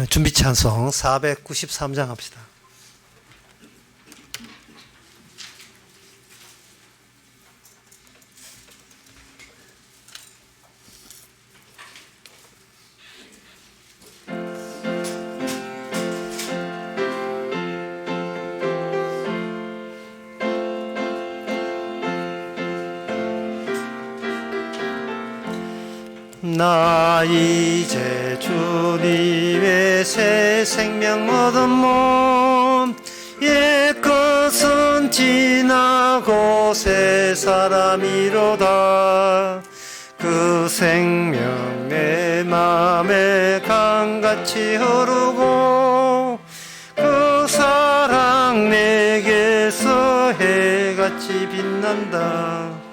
준비 찬송 493장 합시다. 나 이제 주님의 새 생명 얻은 몸, 옛것은 지나고 새 사람이로다. 그 생명 내 맘에 강같이 흐르고 그 사랑 내게서 해같이 빛난다.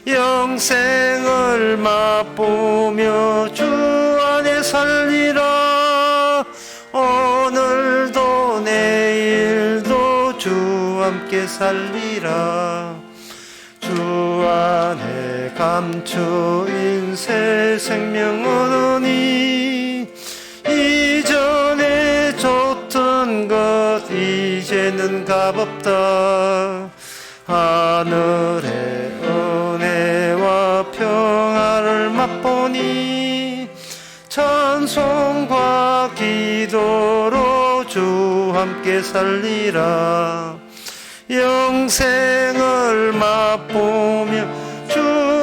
영생을 맛보며 주 안에 살리라. 오늘도 내일도 주 함께 살리라. 주 안에 감추인 새 생명 얻으니 이전에 줬던 것 이제는 값없다. 하늘의 은혜와 평화를 맛보니 찬송과 기도로 주 함께 살리라. 영생을 맛보며 주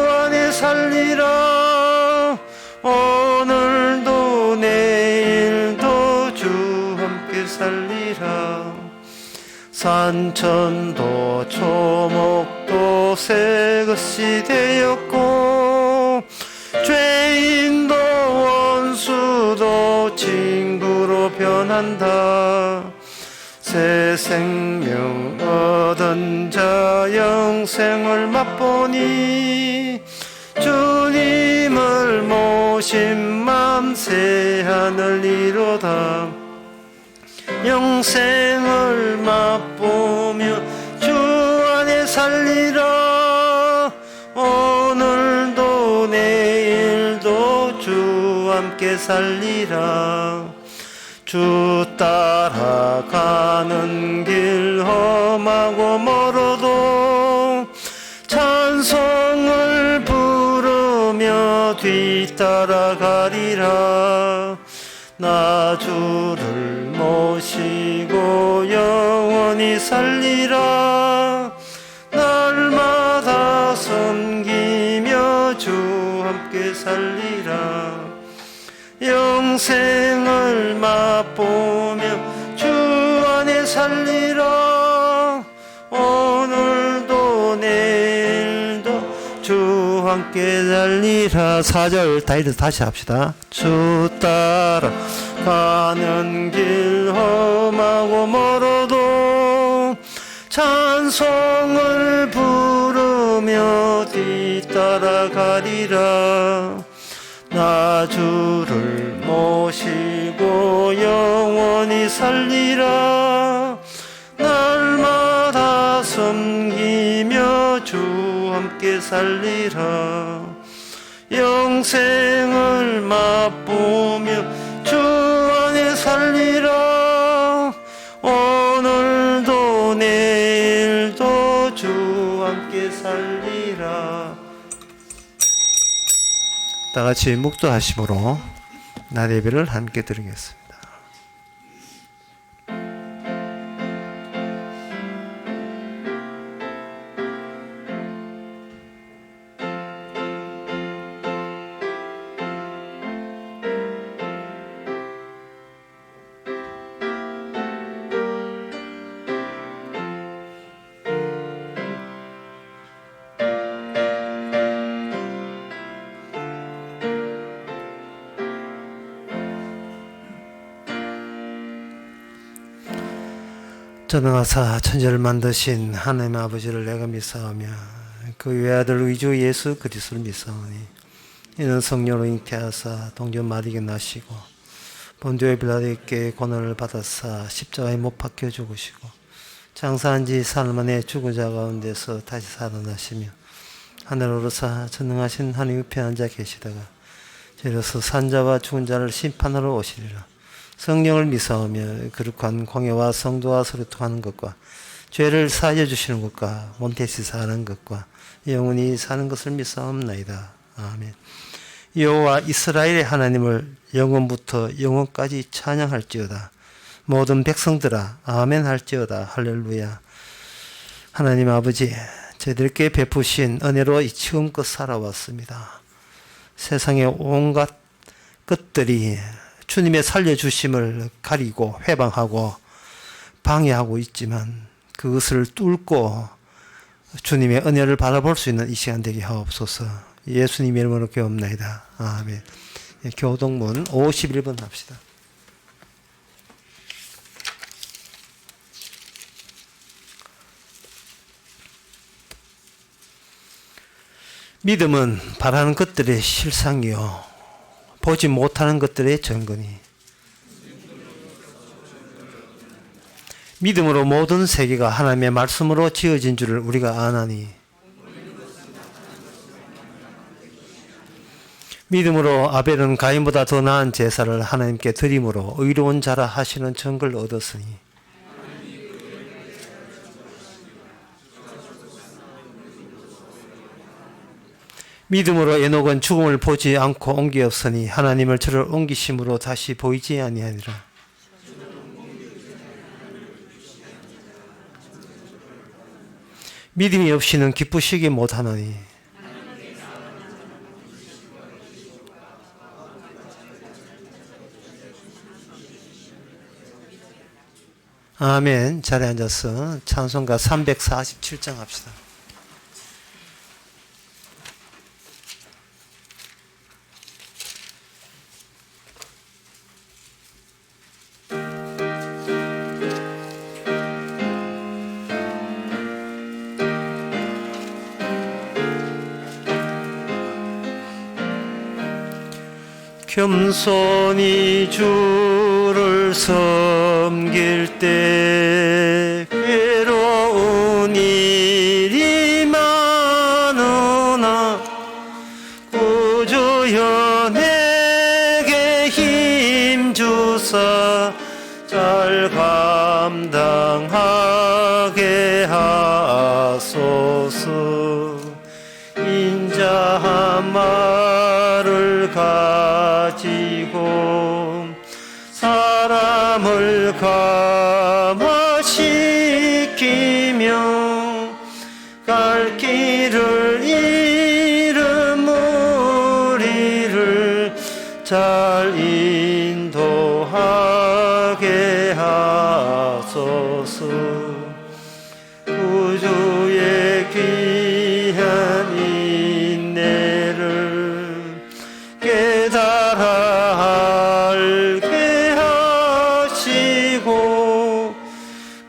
안에 살리라. 오늘도 내일도 주 함께 살리라. 산천도 초목도 새것이 되었고 죄인도 원수도 친구로 변한다. 새 생명 얻은 자 영생을 맛보니 주님을 모신 맘 새 하늘 이로다. 영생을 맛보며 주 안에 살리라. 오늘도 내일도 주 함께 살리라. 주 따라가는 길 험하고 멀어도 찬송을 부르며 뒤따라가리라. 나 주를 모시고 영원히 살리라. 날마다 섬기며 주 함께 살리라. 영생을 맛보며 주 안에 살리라. 오늘도 내일도 주 함께 살리라. 4절 다시 합시다. 주 따라 가는 길 험하고 멀어도 찬송을 부르며 뒤따라가리라. 나 주를 모시고 영원히 살리라. 날마다 섬기며 주 함께 살리라. 영생을 맛보며 주 안에 살리라. 오늘도 내일도 주 함께 살리라. 다 같이 묵도하심으로 날 예배를 함께 드리겠습니다. 전능하사 천지를 만드신 하나님 아버지를 내가 믿사오며 그 외아들 위주 예수 그리스도를 믿사오니 이는 성령으로 잉태하사 동전 마리게 나시고 본디오 빌라도에게 고난을 받아사 십자가에 못 박혀 죽으시고 장사한 지 사흘 만에 죽은 자 가운데서 다시 살아나시며 하늘로 오르사 전능하신 하나님 옆에 앉아 계시다가 저로서 산자와 죽은 자를 심판하러 오시리라. 성령을 믿사오며 거룩한 공예와 성도와 소통하는 것과 죄를 사하여 주시는 것과 몬테시 사는 것과 영원히 사는 것을 믿사옵나이다. 아멘. 여호와 이스라엘의 하나님을 영원부터 영원까지 찬양할지어다. 모든 백성들아 아멘 할지어다. 할렐루야. 하나님 아버지, 저희들께 베푸신 은혜로 지금껏 살아왔습니다. 세상의 온갖 것들이 주님의 살려주심을 가리고 회방하고 방해하고 있지만 그것을 뚫고 주님의 은혜를 바라볼 수 있는 이 시간 되게 하옵소서. 예수님 이름으로 기도합나이다. 아멘. 교동문 51번 합시다. 믿음은 바라는 것들의 실상이요 보지 못하는 것들의 증거니 믿음으로 모든 세계가 하나님의 말씀으로 지어진 줄을 우리가 아나니 믿음으로 아벨은 가인보다 더 나은 제사를 하나님께 드림으로 의로운 자라 하시는 증거를 얻었으니 믿음으로 에녹은 죽음을 보지 않고 옮기었으니 하나님을 저를 옮기심으로 다시 보이지 아니하니라. 믿음이 없이는 기쁘시기 못하노니 아멘. 자리에 앉아서 찬송가 347장 합시다. 겸손히 주를 섬길 때 괴로운 일이 많으나 구주여 내게 힘 주사 잘 감당하게 하소서. 인자한 말을 가지고 사람을 감화시키며 갈 길을 잃은 무리를 잘 인도하게 하소서. 구주의 귀한 인내를 깨달아 알게 하시고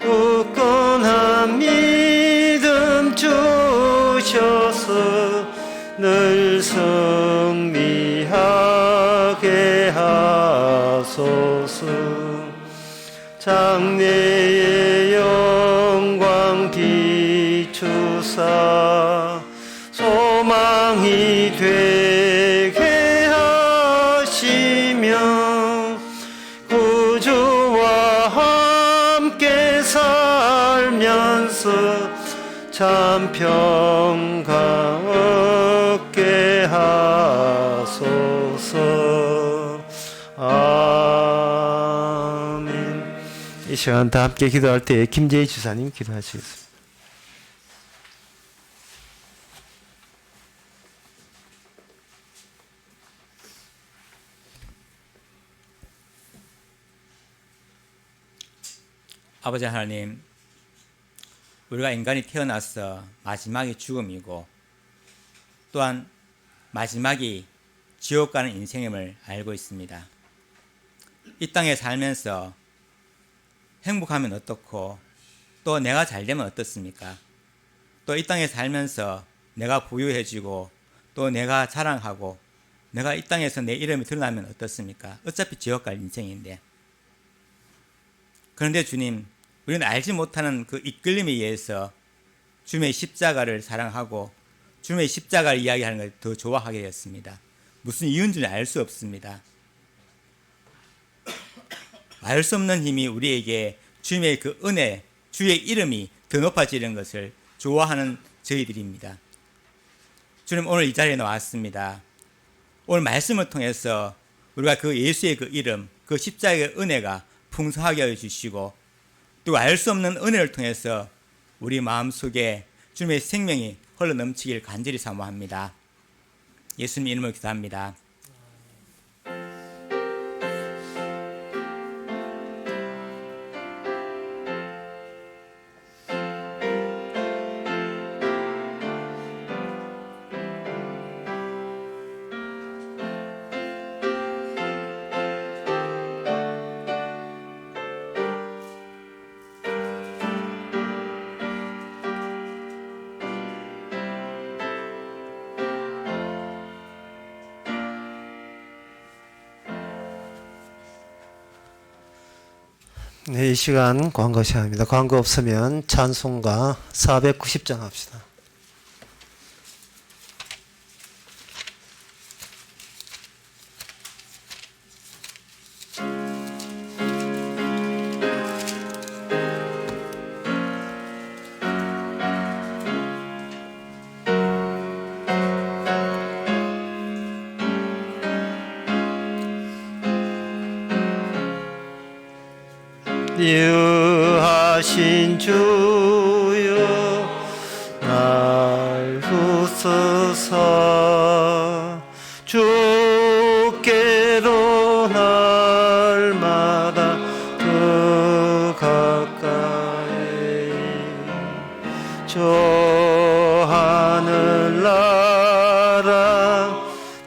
굳건한 믿음 주셔서 늘 승리하게 하소서. 장래의 영광 비추사 소망이 되게 하시며 구주와 함께 살면서 참 평강 얻게 하소서. 아멘. 이 시간 다 함께 기도할 때 김재희 지사님 기도하시겠습니다. 아버지 하나님, 우리가 인간이 태어나서 마지막이 죽음이고 또한 마지막이 지옥 가는 인생임을 알고 있습니다. 이 땅에 살면서 행복하면 어떻고 또 내가 잘 되면 어떻습니까? 또 이 땅에 살면서 내가 부유해지고 또 내가 자랑하고 내가 이 땅에서 내 이름이 드러나면 어떻습니까? 어차피 지옥 갈 인생인데. 그런데 주님, 우리는 알지 못하는 그 이끌림에 의해서 주님의 십자가를 사랑하고 주님의 십자가를 이야기하는 걸 더 좋아하게 되었습니다. 무슨 이유인지는 알 수 없습니다. 알 수 없는 힘이 우리에게 주님의 그 은혜, 주의 이름이 더 높아지는 것을 좋아하는 저희들입니다. 주님, 오늘 이 자리에 나왔습니다. 오늘 말씀을 통해서 우리가 그 예수의 그 이름, 그 십자가의 은혜가 풍성하게 해주시고 또 알 수 없는 은혜를 통해서 우리 마음속에 주님의 생명이 흘러넘치길 간절히 사모합니다. 예수님 이름으로 기도합니다. 네, 이 시간 광고 시간입니다. 광고 없으면 찬송가 490장 합시다. 유하신 주여 날 부소서 주께로 날마다 더 가까이 저 하늘나라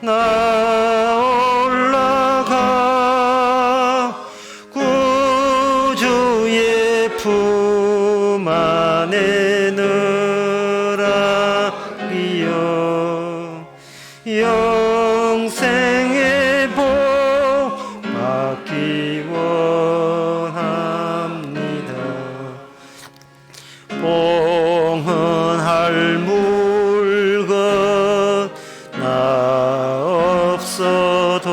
나 올라가 구주의 품 안에 늘어기여 영생의 복 받기 원합니다. 봉헌할 물건 나 없어도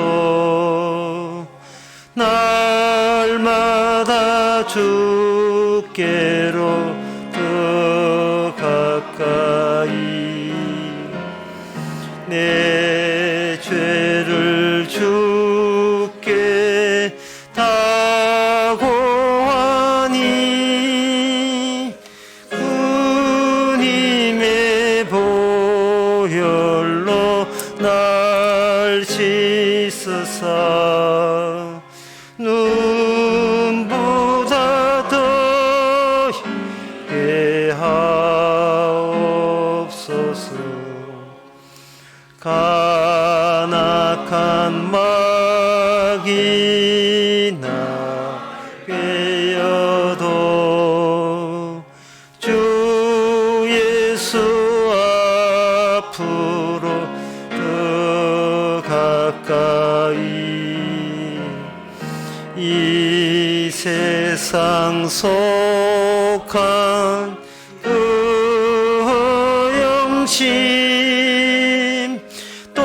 날마다 주께로 더 가까이 내 죄를 주께 다 고하니 주님의 보혈로 날 씻으사 눈보다 더 희게 하옵소서. 간악한 막이 나게여도 주 예수 앞으로 더 가까이 이 세상 속한 그 영심 또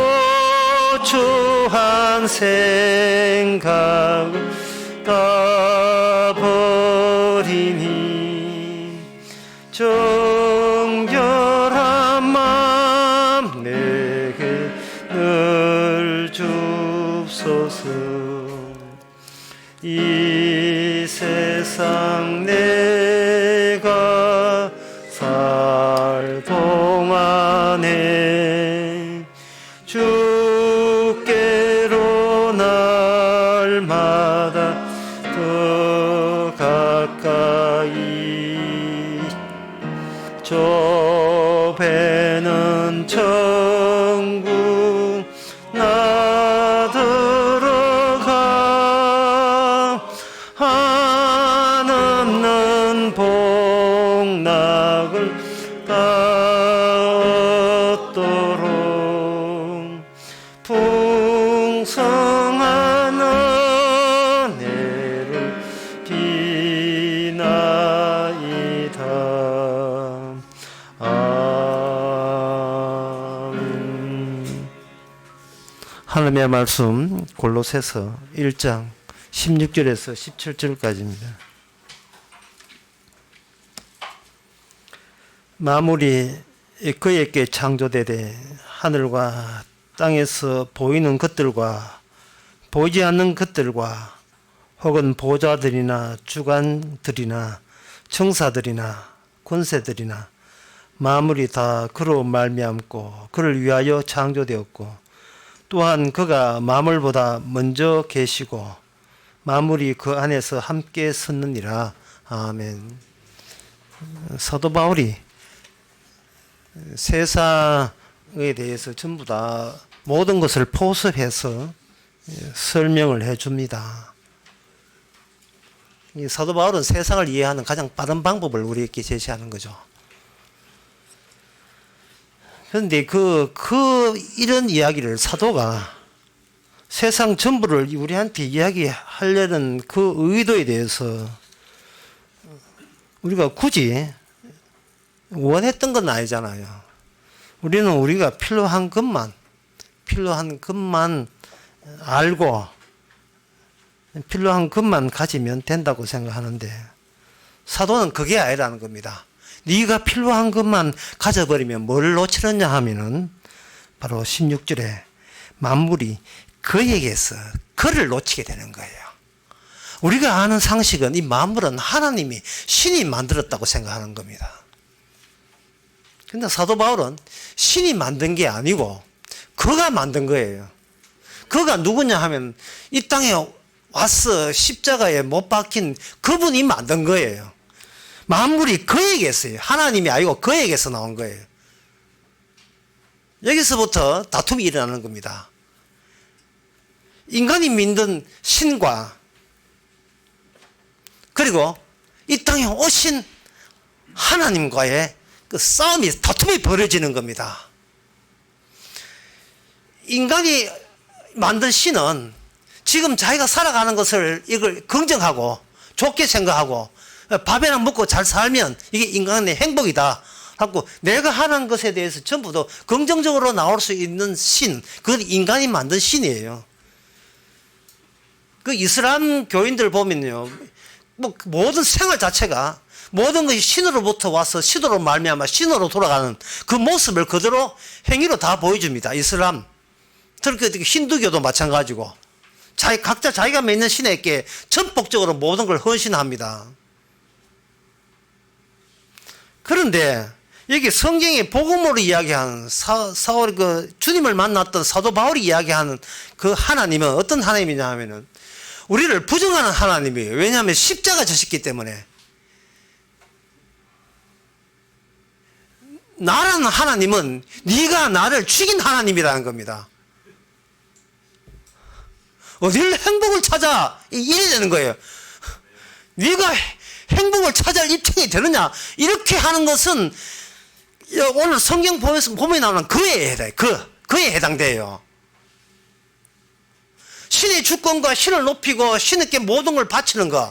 추한 생각을 다 버리니 정결한 마음 내게 늘 줍소서. 이 세상 내가 살 동안에 주께로 날마다 더 가까이 저 배는 천국 나 들어가 한없는 복락을 얻도록 풍성한 은혜를 비나이다. 아멘. 하나님의 말씀 골로새서 1장 16절에서 17절까지입니다. 만물이 그에게 창조되되 하늘과 땅에서 보이는 것들과 보이지 않는 것들과 혹은 보좌들이나 주관들이나 청사들이나 권세들이나 만물이 다 그로 말미암고 그를 위하여 창조되었고 또한 그가 만물보다 먼저 계시고 만물이 그 안에서 함께 섰느니라. 아멘. 사도 바울이 세상에 대해서 전부 다 모든 것을 포섭해서 설명을 해줍니다. 이 사도 바울은 세상을 이해하는 가장 빠른 방법을 우리에게 제시하는 거죠. 그런데 이런 이야기를 사도가 세상 전부를 우리한테 이야기하려는 그 의도에 대해서 우리가 굳이 원했던 건 아니잖아요. 우리는 우리가 필요한 것만 알고 필요한 것만 가지면 된다고 생각하는데 사도는 그게 아니라는 겁니다. 네가 필요한 것만 가져버리면 뭘 놓치느냐 하면은 바로 16절에 만물이 그에게서 그를 놓치게 되는 거예요. 우리가 아는 상식은 이 만물은 하나님이 신이 만들었다고 생각하는 겁니다. 근데 사도 바울은 신이 만든 게 아니고 그가 만든 거예요. 그가 누구냐 하면 이 땅에 와서 십자가에 못 박힌 그분이 만든 거예요. 만물이 그에게서요. 하나님이 아니고 그에게서 나온 거예요. 여기서부터 다툼이 일어나는 겁니다. 인간이 믿는 신과 그리고 이 땅에 오신 하나님과의 그 싸움이, 다툼이 벌어지는 겁니다. 인간이 만든 신은 지금 자기가 살아가는 것을 이걸 긍정하고 좋게 생각하고 밥이나 먹고 잘 살면 이게 인간의 행복이다 하고 내가 하는 것에 대해서 전부 다 긍정적으로 나올 수 있는 신, 그건 인간이 만든 신이에요. 그 이슬람 교인들 보면요, 뭐 모든 생활 자체가 모든 것이 신으로부터 와서 신으로 말미암아 신으로 돌아가는 그 모습을 그대로 행위로 다 보여줍니다. 이슬람, 특히 힌두교도 마찬가지고 각자 자기가 믿는 신에게 전폭적으로 모든 걸 헌신합니다. 그런데 여기 성경의 복음으로 이야기하는 사울 주님을 만났던 사도 바울이 이야기하는 그 하나님은 어떤 하나님이냐 하면은 우리를 부정하는 하나님이에요. 왜냐하면 십자가 졌기 때문에. 나라는 하나님은 네가 나를 죽인 하나님이라는 겁니다. 어디를 행복을 찾아 이래 되는 거예요. 네가 행복을 찾을 입장이 되느냐 이렇게 하는 것은 오늘 성경 보면 나오는 그에 해당돼요. 신의 주권과 신을 높이고 신에게 모든 걸 바치는 것,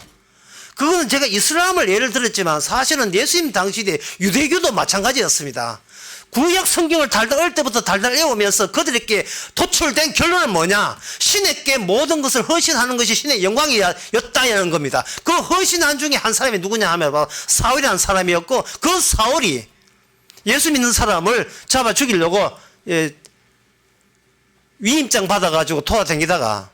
그거는 제가 이슬람을 예를 들었지만 사실은 예수님 당시에 유대교도 마찬가지였습니다. 구약 성경을 어릴 때부터 달달 외우면서 그들에게 도출된 결론은 뭐냐? 신에게 모든 것을 헌신하는 것이 신의 영광이었다는 겁니다. 그 헌신한 중에 한 사람이 누구냐 하면 바로 사울이라는 사람이었고, 그 사울이 예수 믿는 사람을 잡아 죽이려고 위임장 받아가지고 돌아다니다가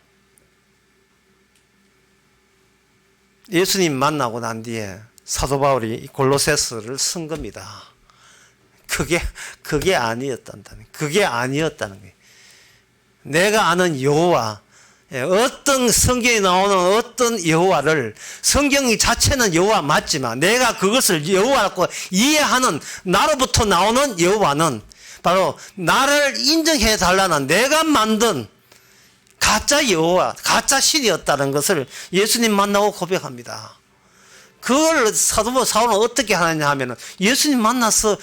예수님 만나고 난 뒤에 사도 바울이 골로새서를 쓴 겁니다. 그게 아니었다는 거예요. 내가 아는 여호와, 어떤 성경에 나오는 어떤 여호와를, 성경 자체는 여호와 맞지만 내가 그것을 여호와라고 이해하는 나로부터 나오는 여호와는 바로 나를 인정해 달라는 내가 만든 가짜 여호와, 가짜 신이었다는 것을 예수님 만나고 고백합니다. 그걸 사도 사울은 어떻게 하느냐 하면은 예수님 만나서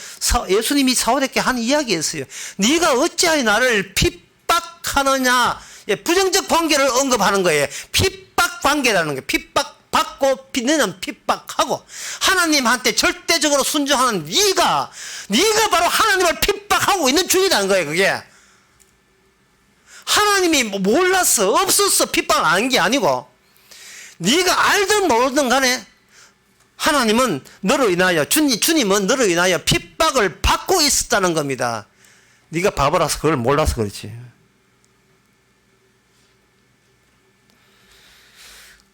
예수님이 사울에게 한 이야기였어요. 네가 어찌하여 나를 핍박하느냐, 부정적 관계를 언급하는 거예요. 핍박 관계라는 게 핍박받고 너는 핍박하고 하나님한테 절대적으로 순종하는 네가 바로 하나님을 핍박하고 있는 중이라는 거예요. 그게 하나님이 몰랐어 없었어 핍박을 안 한 게 아니고 네가 알든 모르든 간에 하나님은 너로 인하여 주님은 너로 인하여 핍박을 받고 있었다는 겁니다. 네가 바보라서 그걸 몰라서 그렇지.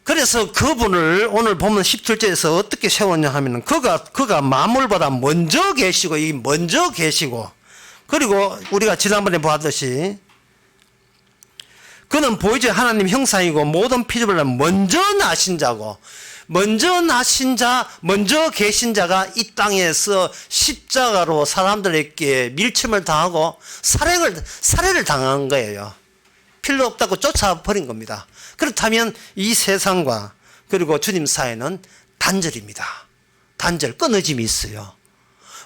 그래서 그분을 오늘 보면 17절에서 어떻게 세웠냐 하면은 그가 만물보다 먼저 계시고 이 먼저 계시고 그리고 우리가 지난번에 보았듯이 그는 보이지 하나님 형상이고 모든 피조물을 먼저 나신 자고 먼저 나신 자, 먼저 계신 자가 이 땅에서 십자가로 사람들에게 밀침을 당하고 살해를 당한 거예요. 필요 없다고 쫓아버린 겁니다. 그렇다면 이 세상과 그리고 주님 사이는 단절입니다. 단절, 끊어짐이 있어요.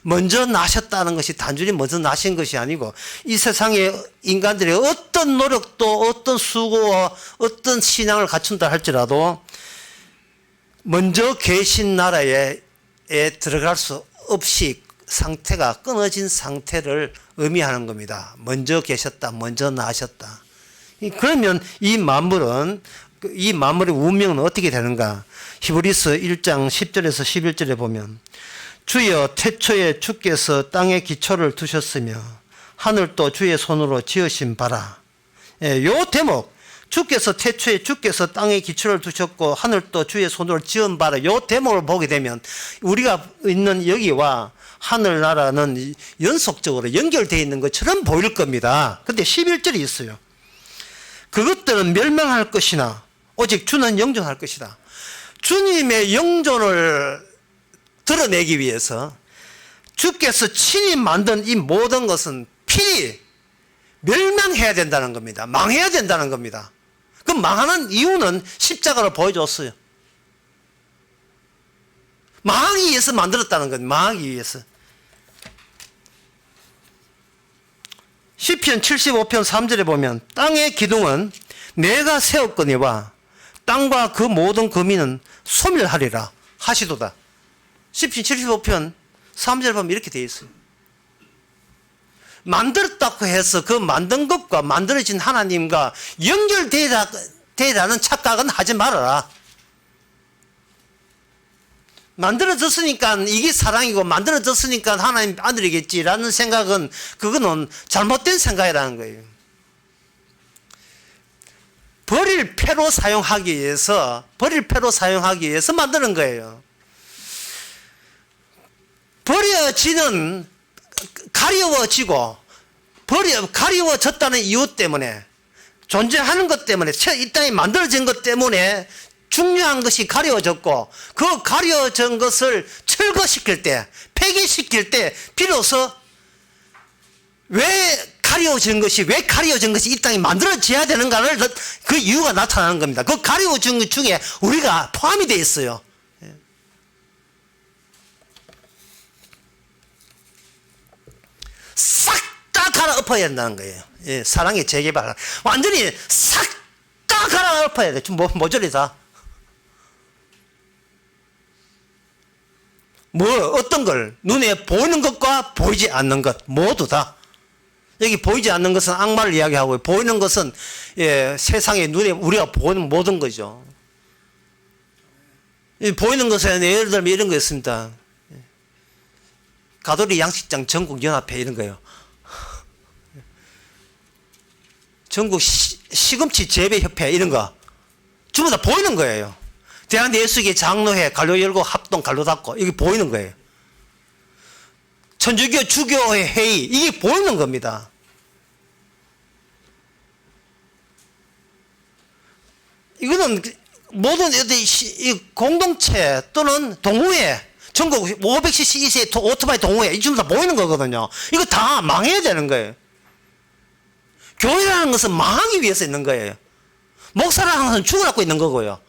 먼저 나셨다는 것이 단순히 먼저 나신 것이 아니고 이 세상의 인간들의 어떤 노력도 어떤 수고와 어떤 신앙을 갖춘다 할지라도 먼저 계신 나라에 들어갈 수 없이 상태가 끊어진 상태를 의미하는 겁니다. 먼저 계셨다, 먼저 나셨다. 그러면 이 만물의 운명은 어떻게 되는가? 히브리서 1장 10절에서 11절에 보면 주여 태초에 주께서 땅에 기초를 두셨으며 하늘도 주의 손으로 지으신 바라. 요 대목 주께서 태초에 주께서 땅에 기초를 두셨고 하늘도 주의 손으로 지은 바라. 요 대목을 보게 되면 우리가 있는 여기와 하늘나라는 연속적으로 연결되어 있는 것처럼 보일 겁니다. 근데 11절이 있어요. 그것들은 멸망할 것이나 오직 주는 영존할 것이다. 주님의 영존을 드러내기 위해서 주께서 친히 만든 이 모든 것은 필히 멸망해야 된다는 겁니다. 망해야 된다는 겁니다. 그 망하는 이유는 십자가로 보여줬어요. 망하기 위해서 만들었다는 겁니다. 망하기 위해서. 시편 75편 3절에 보면 땅의 기둥은 내가 세웠거니와 땅과 그 모든 거민은 소멸하리라 하시도다. 시편 75편 3절에 보면 이렇게 되어 있어요. 만들었다고 해서 그 만든 것과 만들어진 하나님과 연결되라는 착각은 하지 말아라. 만들어졌으니까 이게 사랑이고 만들어졌으니까 하나님 아들이겠지라는 생각은 그거는 잘못된 생각이라는 거예요. 버릴 패로 사용하기 위해서 만드는 거예요. 가려워졌다는 이유 때문에 존재하는 것 때문에 이 땅에 만들어진 것 때문에 중요한 것이 가려워졌고 그 가려워진 것을 철거시킬 때 폐기시킬 때 비로소 왜 가려워진 것이 이 땅에 만들어져야 되는가를 그 이유가 나타나는 겁니다. 그 가려워진 것 중에 우리가 포함이 되어 있어요. 싹 다 갈아엎어야 된다는 거예요. 예, 사랑의 재개발. 완전히 싹 다 갈아엎어야 돼. 모조리다. 어떤 걸? 눈에 보이는 것과 보이지 않는 것. 모두 다. 여기 보이지 않는 것은 악마를 이야기하고, 보이는 것은, 세상의 눈에 우리가 보는 모든 거죠. 보이는 것은 예를 들면 이런 거 있습니다. 가돌이 양식장 전국연합회 이런 거요. 전국 시금치 재배협회 이런 거 전부 다 보이는 거예요. 대한예수계 장로회 갈로 열고 합동 갈로 닫고 이게 보이는 거예요. 천주교 주교회 회의 이게 보이는 겁니다. 이거는 모든 공동체 또는 동호회 전국 500cc 이상의 오토바이 동호회 이 전부 다 보이는 거거든요. 이거 다 망해야 되는 거예요. 교회라는 것은 망하기 위해서 있는 거예요. 목사라는 것은 죽으라고 있는 거고요.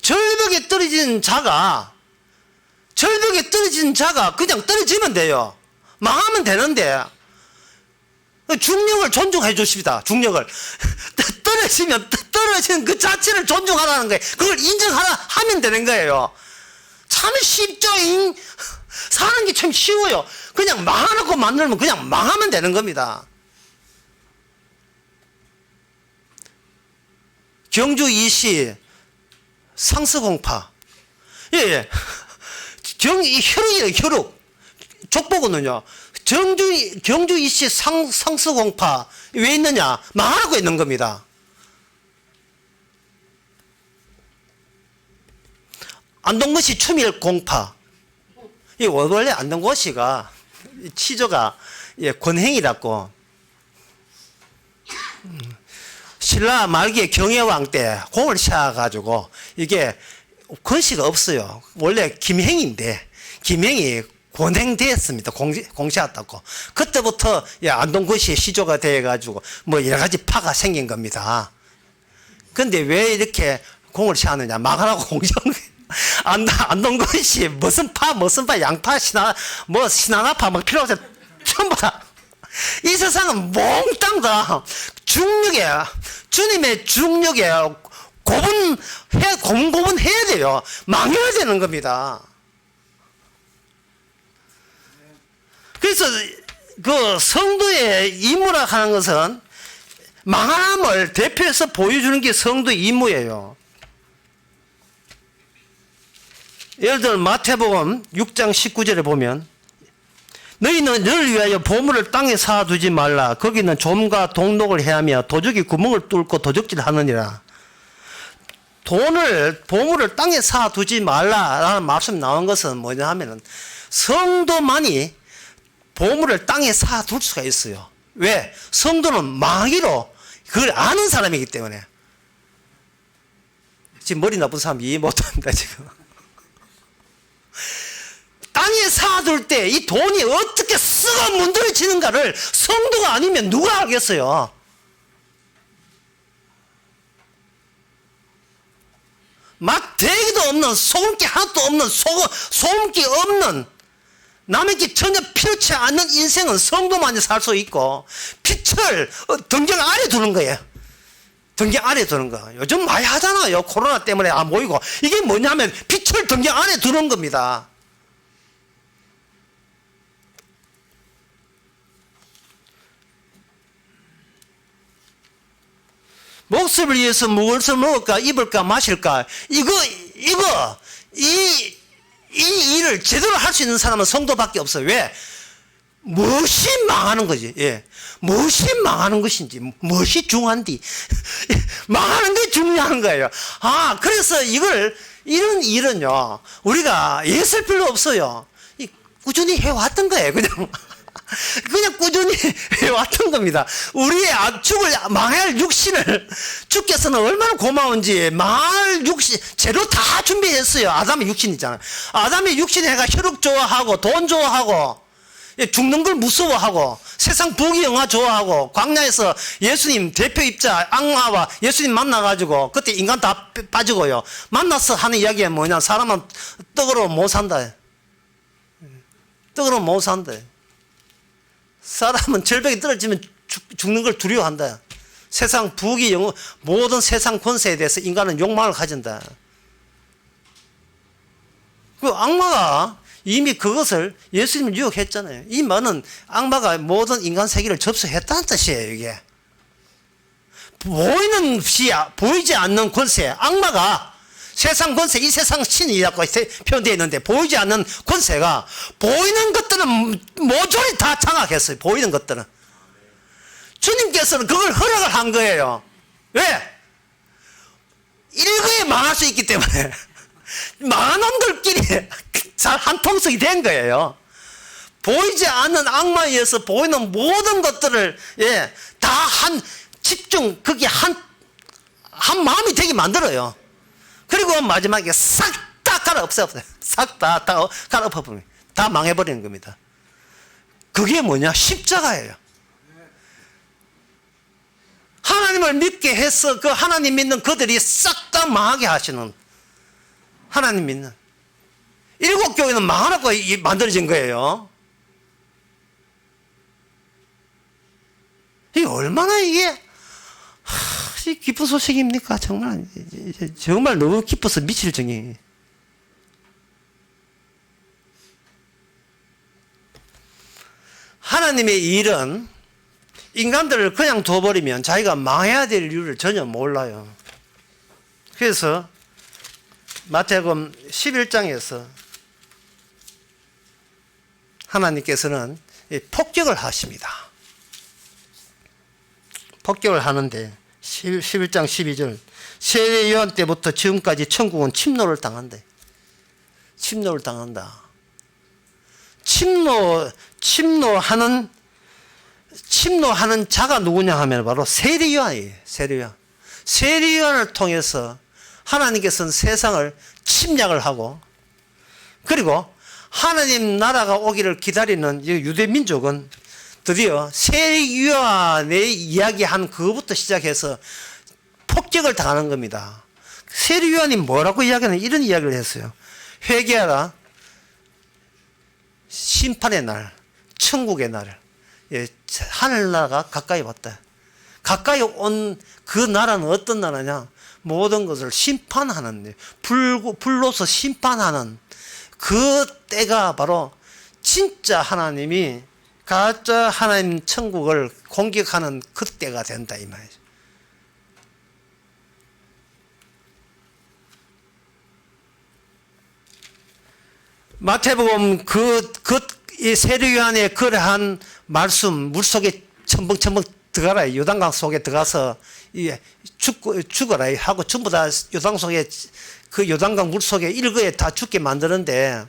절벽에 떨어진 자가 그냥 떨어지면 돼요. 망하면 되는데 중력을 존중해 주십니다. 중력을 떨어지는 그 자체를 존중하라는 거예요. 그걸 하면 되는 거예요. 참 쉽죠. 사는 게 참 쉬워요. 그냥 망해놓고 만들면 그냥 망하면 되는 겁니다. 경주 이시 상스공파. 예, 예. 혈육이에요, 혈육. 족보거든요. 경주 이시 상스공파. 왜 있느냐? 망하고 있는 겁니다. 안동거시 추밀공파. 이 원래 안동거시가 치조가 권행이라고. 신라 말기에 경혜왕 때 공을 씌워가지고 이게 권씨가 없어요. 원래 김행인데 김행이 권행되었습니다. 공시했다고. 그때부터 안동거시의 시조가 돼가지고 뭐 여러 가지 파가 생긴 겁니다. 근데 왜 이렇게 공을 씌웠느냐? 망하라고 공시한 거예요. 안동거시 무슨 파 양파 신하나파 막 필요 없어요. 전부 다. 이 세상은 몽땅 다 중력에 주님의 중력에 고분해야 돼요. 망해야 되는 겁니다. 그래서 그 성도의 임무라 하는 것은 망함을 대표해서 보여주는 게 성도의 임무예요. 예를 들어 마태복음 6장 19절에 보면 너희는 너를 위하여 보물을 땅에 쌓아두지 말라. 거기는 좀과 동록을 해하며 도적이 구멍을 뚫고 도적질하느니라. 보물을 땅에 쌓아두지 말라라는 말씀 나온 것은 뭐냐 하면은 성도만이 보물을 땅에 쌓아둘 수가 있어요. 왜? 성도는 망하기로 그걸 아는 사람이기 때문에. 지금 머리 나쁜 사람 이해 못합니다 지금. 땅에 쌓아둘 때 이 돈이 어떻게 쓰고 문드러지는가를 성도가 아니면 누가 알겠어요? 막 대기도 없는 소금기 하나도 없는 소금기 없는 남에게 전혀 필요치 않는 인생은 성도만이 살 수 있고 빛을 등경 아래 두는 거예요. 등경 아래 두는 거. 요즘 많이 하잖아요. 코로나 때문에 안 보이고. 이게 뭐냐면 빛을 등경 안에 두는 겁니다. 목숨을 위해서 무엇을 먹을까, 입을까, 마실까, 이 일을 제대로 할 수 있는 사람은 성도밖에 없어요. 왜? 무엇이 망하는 거지? 예. 무엇이 망하는 것인지, 무엇이 중요한지, 망하는 게 중요한 거예요. 그래서 이런 일은요, 우리가 애쓸 필요 없어요. 꾸준히 해왔던 거예요, 그냥 꾸준히 해왔던 겁니다. 우리의 망할 육신을 주께서는 얼마나 고마운지 망할 육신 재료 다 준비했어요. 아담의 육신이잖아요. 아담의 육신이 해가 혈육 좋아하고 돈 좋아하고 죽는 걸 무서워하고 세상 부귀영화 좋아하고 광야에서 예수님 대표입자 악마와 예수님 만나가지고 그때 인간 다 빠지고요. 만나서 하는 이야기가 뭐냐? 사람은 떡으로 못 산다. 떡으로 못 산다. 사람은 절벽에 떨어지면 죽는 걸 두려워한다. 세상 부귀영화 모든 세상 권세에 대해서 인간은 욕망을 가진다. 그 악마가 이미 그것을 예수님을 유혹했잖아요. 이 말은 악마가 모든 인간 세계를 접수했다는 뜻이에요. 이게 보이지 않는 권세, 악마가 세상 권세, 이 세상 신이라고 표현되어 있는데 보이지 않는 권세가 보이는 것들은 모조리 다 장악했어요. 보이는 것들은. 주님께서는 그걸 허락을 한 거예요. 왜? 일거에 망할 수 있기 때문에 망한 놈들끼리 잘 한통속이 된 거예요. 보이지 않는 악마에 의해서 보이는 모든 것들을 다 한 집중, 그게 한 마음이 되게 만들어요. 그리고 마지막에 싹 다 갈아엎어요. 싹 다 갈아엎어버립니다. 다 망해버리는 겁니다. 그게 뭐냐? 십자가예요. 하나님을 믿게 해서 그 하나님 믿는 그들이 싹 다 망하게 하시는 하나님 믿는 일곱 교회는 망하라고 만들어진 거예요. 이게 얼마나 이게 기쁜 소식입니까? 정말 너무 기뻐서 미칠 정이. 하나님의 일은 인간들을 그냥 둬버리면 자기가 망해야 될 이유를 전혀 몰라요. 그래서 마태복음 11장에서 하나님께서는 폭격을 하십니다. 폭격을 하는데 11장 12절 세례 요한 때부터 지금까지 천국은 침노를 당한대. 침노를 당한다. 침노하는 자가 누구냐 하면 바로 세례 요한이에요. 세례 요한. 세례 요한을 통해서 하나님께서는 세상을 침략을 하고, 그리고 하나님 나라가 오기를 기다리는 유대 민족은 드디어 세례 요한의 이야기한 그것부터 시작해서 폭격을 당하는 겁니다. 세례 요한이 뭐라고 이야기하는 이런 이야기를 했어요. 회개하라. 심판의 날, 천국의 날, 하늘나라가 가까이 왔다. 가까이 온 그 나라는 어떤 나라냐? 모든 것을 심판하는, 불로서 심판하는 그 때가 바로 진짜 하나님이 가짜 하나님 천국을 공격하는 그 때가 된다 이 말이죠. 마태복음 이 세례 요한의 그러한 말씀 물속에 첨벙첨벙 들어가라. 요단강 속에 들어가서 죽어라 하고 전부 다 요단 속에 그 요단강 물 속에 일거에 다 죽게 만드는데,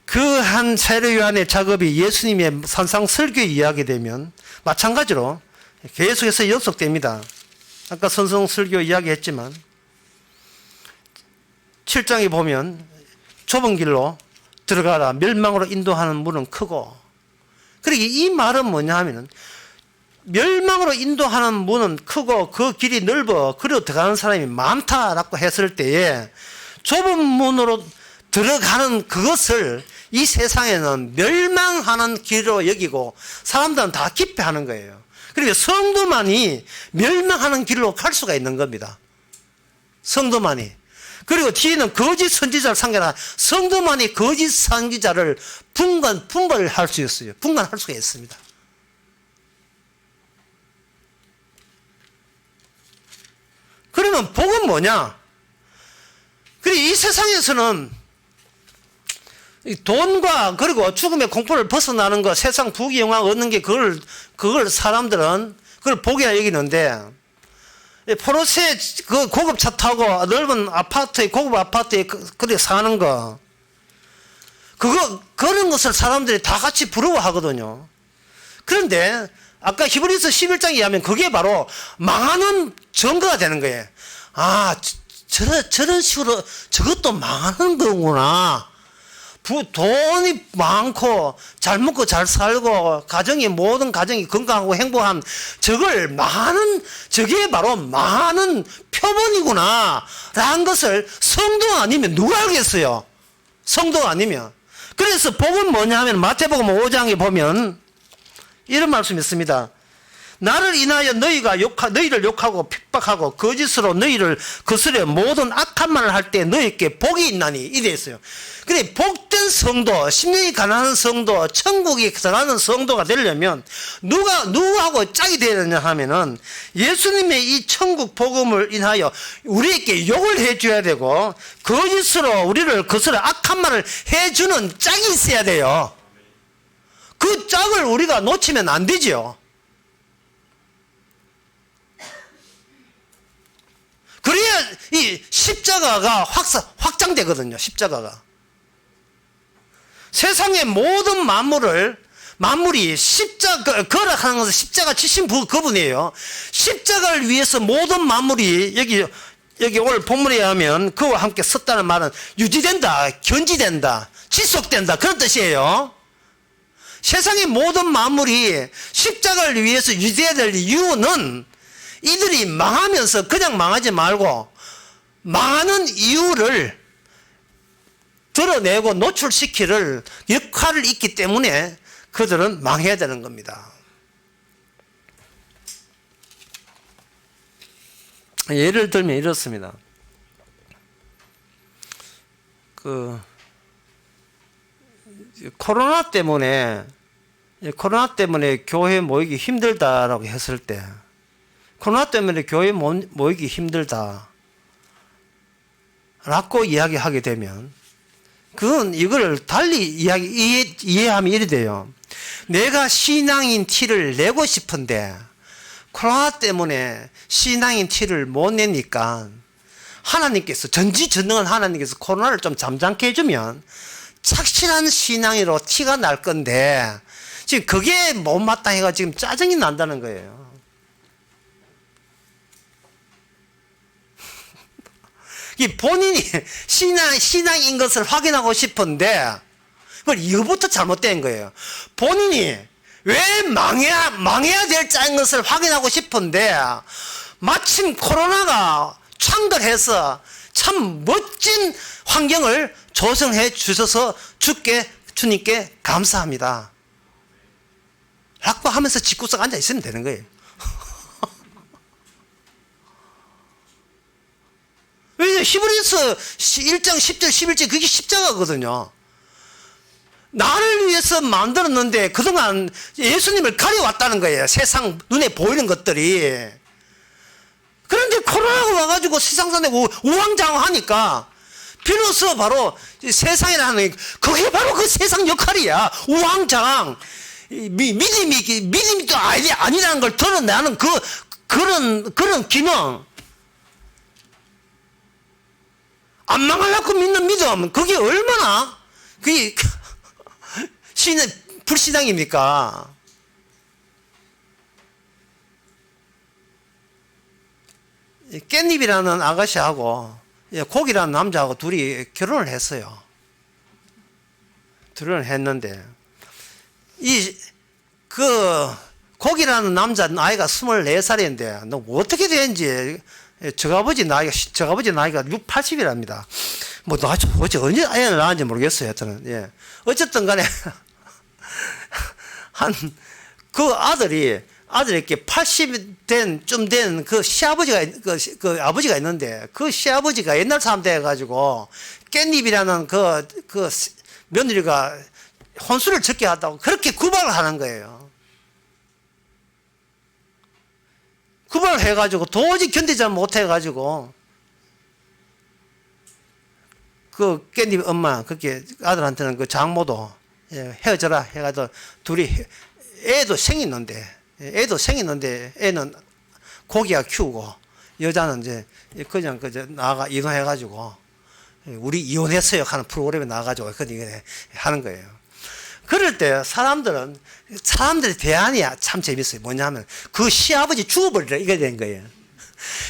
그 한 세례 요한의 작업이 예수님의 산상 설교에 이야기되면 마찬가지로 계속해서 연속됩니다. 아까 산상 설교 이야기했지만 7장에 보면 좁은 길로 들어가라. 멸망으로 인도하는 문은 크고. 그러니까 이 말은 뭐냐 하면은 멸망으로 인도하는 문은 크고 그 길이 넓어 그리고 들어가는 사람이 많다라고 했을 때에 좁은 문으로 들어가는 그것을 이 세상에는 멸망하는 길로 여기고 사람들은 다 기피하는 거예요. 그러니까 성도만이 멸망하는 길로 갈 수가 있는 겁니다. 성도만이. 그리고 뒤에는 거짓 선지자를 상대하라. 성도만이 거짓 선지자를 분간할 수 있어요. 분간할 수가 있습니다. 그러면 복은 뭐냐? 그리고 이 세상에서는 돈과 그리고 죽음의 공포를 벗어나는 것, 세상 부귀영화 얻는 게 그걸 사람들은 그걸 복이라 여기는데, 포르쉐 그 고급 차 타고 넓은 아파트에 고급 아파트에 그렇게 사는 거, 그런 것을 사람들이 다 같이 부러워하거든요. 그런데 아까 히브리서 11장에 하면 그게 바로 망하는 증거가 되는 거예요. 아, 저런 식으로 저것도 망하는 거구나. 돈이 많고 잘 먹고 잘 살고 모든 가정이 건강하고 행복한 저게 바로 망하는 표본이구나 라는 것을 성도 아니면 누가 알겠어요? 성도 아니면. 그래서 복은 뭐냐 하면 마태복음 5장에 보면 이런 말씀이 있습니다. 나를 인하여 너희를 욕하고 핍박하고 거짓으로 너희를 거스려 모든 악한 말을 할 때 너희에게 복이 있나니 이래 있어요. 그래, 복된 성도, 심령이 가난한 성도, 천국이 들어가는 성도가 되려면 누구하고 짝이 되어야 되냐 하면은 예수님의 이 천국 복음을 인하여 우리에게 욕을 해줘야 되고 거짓으로 우리를 거스려 악한 말을 해주는 짝이 있어야 돼요. 그 짝을 우리가 놓치면 안 되지요. 그래야 이 십자가가 확장되거든요. 십자가가. 세상의 모든 만물이 거락하는 것은 십자가 지신 그분이에요. 십자가를 위해서 모든 만물이 여기 오늘 본문에 하면 그와 함께 섰다는 말은 유지된다, 견지된다, 지속된다 그런 뜻이에요. 세상의 모든 만물이 십자가를 위해서 유지해야 될 이유는 이들이 망하면서 그냥 망하지 말고 망하는 이유를 드러내고 노출시킬 역할을 있기 때문에 그들은 망해야 되는 겁니다. 예를 들면 이렇습니다. 코로나 때문에 교회 모이기 힘들다라고 했을 때 코로나 때문에 교회 모이기 힘들다 라고 이야기하게 되면 그건 이걸 달리 이해하면 이래 돼요. 내가 신앙인 티를 내고 싶은데 코로나 때문에 신앙인 티를 못 내니까 하나님께서, 전지전능한 하나님께서 코로나를 좀 잠잠케 해주면 착실한 신앙으로 티가 날 건데 지금 그게 못마땅해가 지금 짜증이 난다는 거예요. 본인이 신앙인 것을 확인하고 싶은데 그걸 이후부터 잘못된 거예요. 본인이 왜 망해야 될 짜인 것을 확인하고 싶은데 마침 코로나가 창궐해서 참 멋진 환경을 조성해 주셔서 주님께 감사합니다 라고 하면서 집구석 앉아 있으면 되는 거예요. 왜냐면 히브리서 1장 10절 11절 그게 십자가거든요. 나를 위해서 만들었는데 그동안 예수님을 가려왔다는 거예요. 세상 눈에 보이는 것들이. 그런데 코로나가 와가지고 세상 사람들 우왕좌왕하니까 비로소 바로 세상이라는 그게 바로 그 세상 역할이야. 우왕좌왕. 믿음이 또 아니라는 걸 드러내는 그런 기능. 안 망하려고 믿는 믿음, 그게 얼마나 그게 불신앙입니까? 깻잎이라는 아가씨하고 고기라는 남자하고 둘이 결혼을 했어요. 결혼을 했는데 고기라는 남자 나이가 24살인데 너 어떻게 되는지 저아버지 나이가 80이랍니다. 뭐 어째 언제 애를 낳았는지 모르겠어요. 저는. 예. 어쨌든 간에 그 아들이 이렇게 80 된 그 시아버지가 그 아버지가 있는데 그 시아버지가 옛날 사람 돼 가지고 깻잎이라는 그 며느리가 혼수를 적게 한다고 그렇게 구박을 하는 거예요. 구박을 해가지고 도저히 견디지 못해가지고 그 깻잎 엄마 그렇게 아들한테는 그 장모도 헤어져라 해가지고 둘이 애도 생겼는데 애는 고기가 키우고 여자는 이제 그냥 나가 이혼해가지고 우리 이혼했어요 하는 프로그램에 나가가지고 그렇게 하는 거예요. 그럴 때 사람들의 대안이 참 재밌어요. 뭐냐면 그 시아버지 죽어버리라 이게 된 거예요.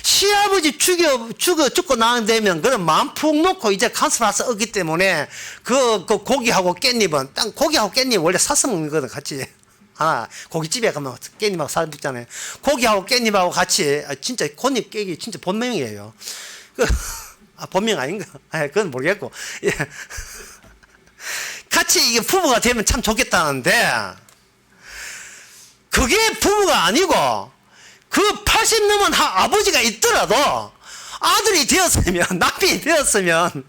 시아버지 죽고 나면 되면 그런 마음 푹 놓고 이제 간섭해서 얻기 때문에 그 고기하고 깻잎은 고기하고 깻잎 원래 사서 먹는 거거든 같이. 고깃집에 가면 깻잎하고 살 붙잖아요. 고기하고 깻잎하고 같이 진짜 곤잎 깨기 진짜 본명이에요. 본명 아닌가? 그건 모르겠고. 예. 같이 이게 부부가 되면 참 좋겠다는데 그게 부부가 아니고 그 80 넘은 아버지가 있더라도 아들이 되었으면 남편이 되었으면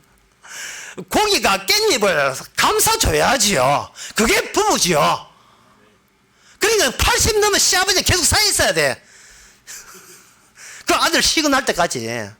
고기가 깻잎을 감싸줘야지요. 그게 부부지요. 그러니까 80 넘은 시아버지가 계속 사 있어야 돼. 그 아들 시근할 때까지.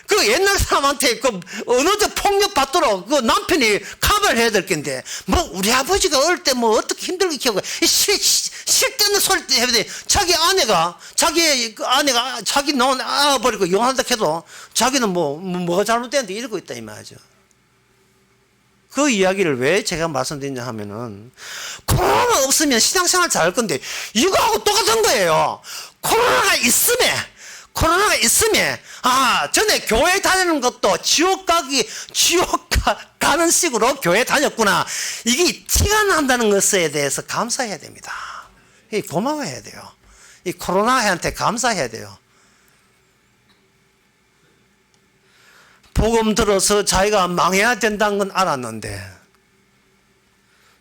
그 옛날 사람한테 어느덧 폭력 받도록 그 남편이 커버를 해야 될 건데, 뭐, 우리 아버지가 어릴 때 뭐 어떻게 힘들게 키우고, 실데없는 소리 해야 돼. 자기 아내가 자기 낳아버리고 이혼한다 해도 자기는 뭐가 잘못됐는데 이러고 있다, 이 말이죠. 그 이야기를 왜 제가 말씀드리냐 하면은, 코로나가 없으면 신앙생활 잘할 건데, 이거하고 똑같은 거예요. 코로나가 있으면, 전에 교회 다니는 것도 지옥 가는 식으로 교회 다녔구나. 이게 티가 난다는 것에 대해서 감사해야 됩니다. 고마워해야 돼요. 이 코로나한테 감사해야 돼요. 복음 들어서 자기가 망해야 된다는 건 알았는데,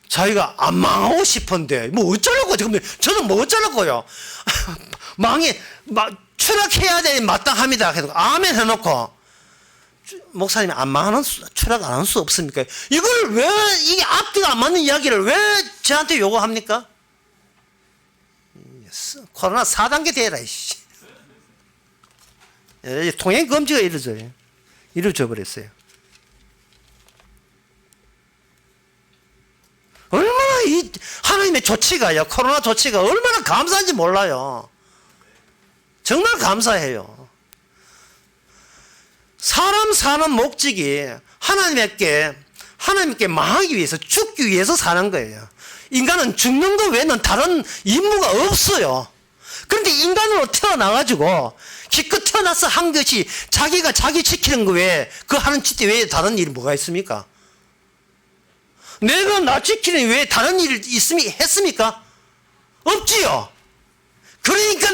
자기가 안 망하고 싶은데, 뭐 어쩌려고, 지금 저는 뭐 어쩌려고요. 추락해야 되니 마땅합니다. 그래서 아멘 해놓고, 목사님이 안 망하는 추락 안 할 수 없습니까? 이걸 왜, 이게 앞뒤가 안 맞는 이야기를 왜 저한테 요구합니까? 코로나 4단계 되라, 이씨. 통행 금지가 이루어져 버렸어요. 얼마나 이 하나님의 조치가요, 코로나 조치가 얼마나 감사한지 몰라요. 정말 감사해요. 사람 사는 목적이 하나님께 망하기 위해서, 죽기 위해서 사는 거예요. 인간은 죽는 거 외에는 다른 임무가 없어요. 그런데 인간으로 태어나가지고 기껏 태어나서 한 것이 자기가 자기 지키는 거 외에 그 하는 짓 외에 다른 일이 뭐가 있습니까? 내가 나 지키는 외에 다른 일 했습니까? 없지요. 그러니까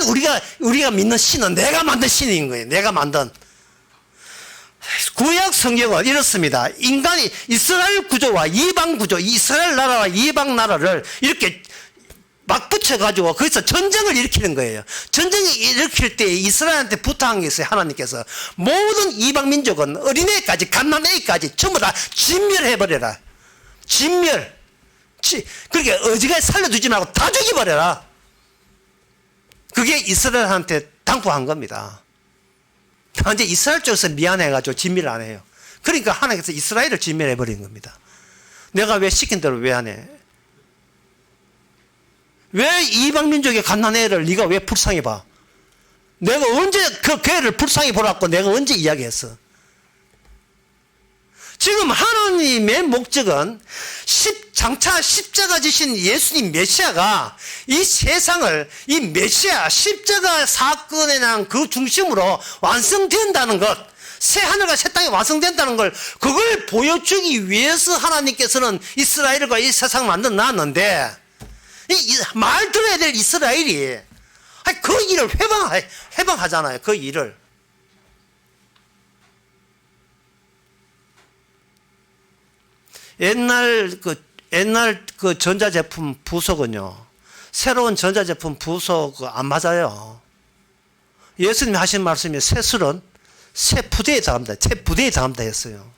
우리가 믿는 신은 내가 만든 신인 거예요. 내가 만든. 구약 성경은 이렇습니다. 인간이 이스라엘 구조와 이방 구조, 이스라엘 나라와 이방 나라를 이렇게 막 붙여가지고 거기서 전쟁을 일으키는 거예요. 전쟁을 일으킬 때 이스라엘한테 부탁한 게 있어요. 하나님께서 모든 이방 민족은 어린애까지 갓난애까지 전부 다 진멸해버려라. 진멸. 그러니까 어지간히 살려두지 말고 다 죽여버려라. 그게 이스라엘한테 당부한 겁니다. 이제 이스라엘 쪽에서 미안해가지고 진멸을 안 해요. 그러니까 하나님께서 이스라엘을 진멸해버린 겁니다. 내가 왜 시킨 대로 왜 안 해? 왜 이방 민족의 갓난애를 네가 왜 불쌍히 봐? 내가 언제 그 걔를 불쌍히 보라고 내가 언제 이야기했어? 지금 하나님의 목적은 장차 십자가 지신 예수님 메시아가 이 세상을 이 메시아 십자가 사건에 대한 그 중심으로 완성된다는 것, 새 하늘과 새 땅이 완성된다는 걸 그걸 보여주기 위해서 하나님께서는 이스라엘과 이 세상을 만들어 놨는데 말 들어야 될 이스라엘이 그 일을 회방하잖아요. 그 일을. 옛날 그 전자제품 부속은요, 새로운 전자제품 부속 안 맞아요. 예수님이 하신 말씀이 새 술은 새 부대에 들어갑니다. 새 부대에 들어갑니다 했어요.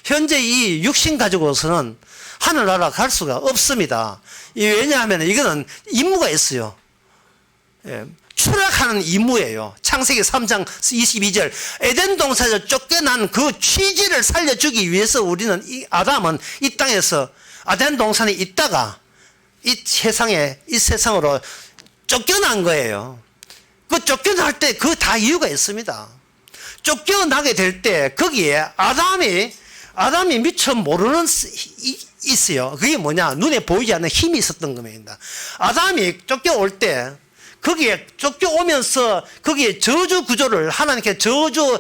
현재 이 육신 가지고서는 하늘나라 갈 수가 없습니다. 왜냐하면 이거는 임무가 있어요. 추락하는 임무예요. 창세기 3장 22절 에덴 동산에서 쫓겨난 그 취지를 살려주기 위해서 우리는 아담은 이 땅에서 에덴 동산에 있다가 이 세상으로 쫓겨난 거예요. 그 쫓겨날 때 그 다 이유가 있습니다. 쫓겨나게 될 때 거기에 아담이 미처 모르는 있어요. 그게 뭐냐? 눈에 보이지 않는 힘이 있었던 겁니다. 아담이 쫓겨올 때 거기에 쫓겨오면서 거기에 저주 구조를 하나님께 저주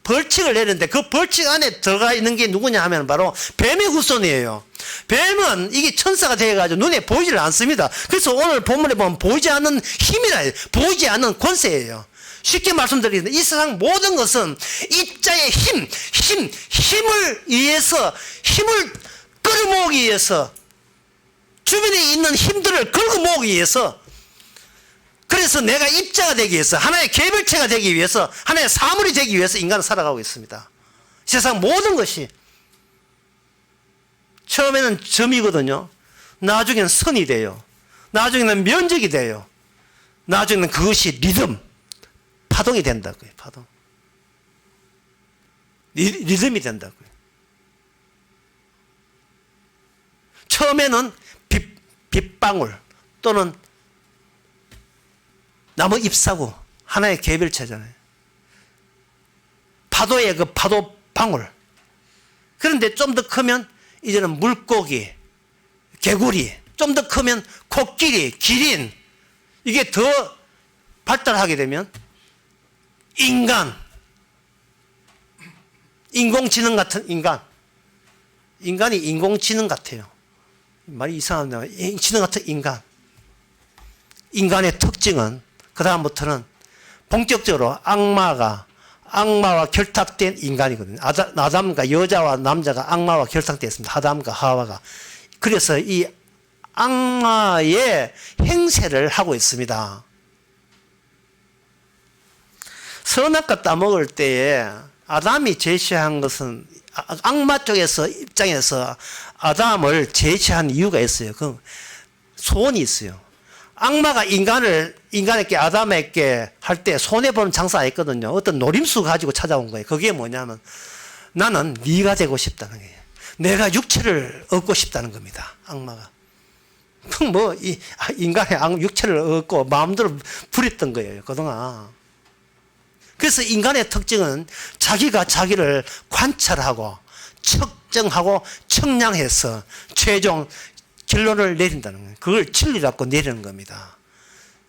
벌칙을 내렸는데 그 벌칙 안에 들어가 있는 게 누구냐 하면 바로 뱀의 후손이에요. 뱀은 이게 천사가 되어가지고 눈에 보이질 않습니다. 그래서 오늘 본문에 보면 보이지 않는 힘이라 해요. 보이지 않는 권세예요. 쉽게 말씀드리는데 이 세상 모든 것은 입자의 힘을 위해서 힘을 끌어모으기 위해서 주변에 있는 힘들을 끌어모으기 위해서 그래서 내가 입자가 되기 위해서 하나의 개별체가 되기 위해서 하나의 사물이 되기 위해서 인간은 살아가고 있습니다. 세상 모든 것이 처음에는 점이거든요. 나중에는 선이 돼요. 나중에는 면적이 돼요. 나중에는 그것이 리듬, 파동이 된다고요. 파동. 리듬이 된다고요. 처음에는 빗방울 또는 나무 잎사구 하나의 개별체잖아요. 파도의 그 파도 방울. 그런데 좀 더 크면 이제는 물고기, 개구리, 좀 더 크면 코끼리, 기린. 이게 더 발달하게 되면 인간, 인공지능 같은 인간. 인간이 인공지능 같아요. 말이 이상합니다. 인공지능 같은 인간. 인간의 특징은 그 다음부터는 본격적으로 악마와 결탁된 인간이거든요. 아담과 여자와 남자가 악마와 결탁되었습니다. 아담과 하와가. 그래서 이 악마의 행세를 하고 있습니다. 선악과 따먹을 때에 아담이 제시한 것은 악마 쪽에서 입장에서 아담을 제시한 이유가 있어요. 그 소원이 있어요. 악마가 인간에게 아담에게 할 때 손해보는 장사했거든요. 어떤 노림수 가지고 찾아온 거예요. 그게 뭐냐면 나는 네가 되고 싶다는 거예요. 내가 육체를 얻고 싶다는 겁니다. 악마가. 뭐 인간의 육체를 얻고 마음대로 부렸던 거예요. 그동안. 그래서 인간의 특징은 자기가 자기를 관찰하고 측정하고 측량해서 최종 결론을 내린다는 거예요. 그걸 진리라고 내리는 겁니다.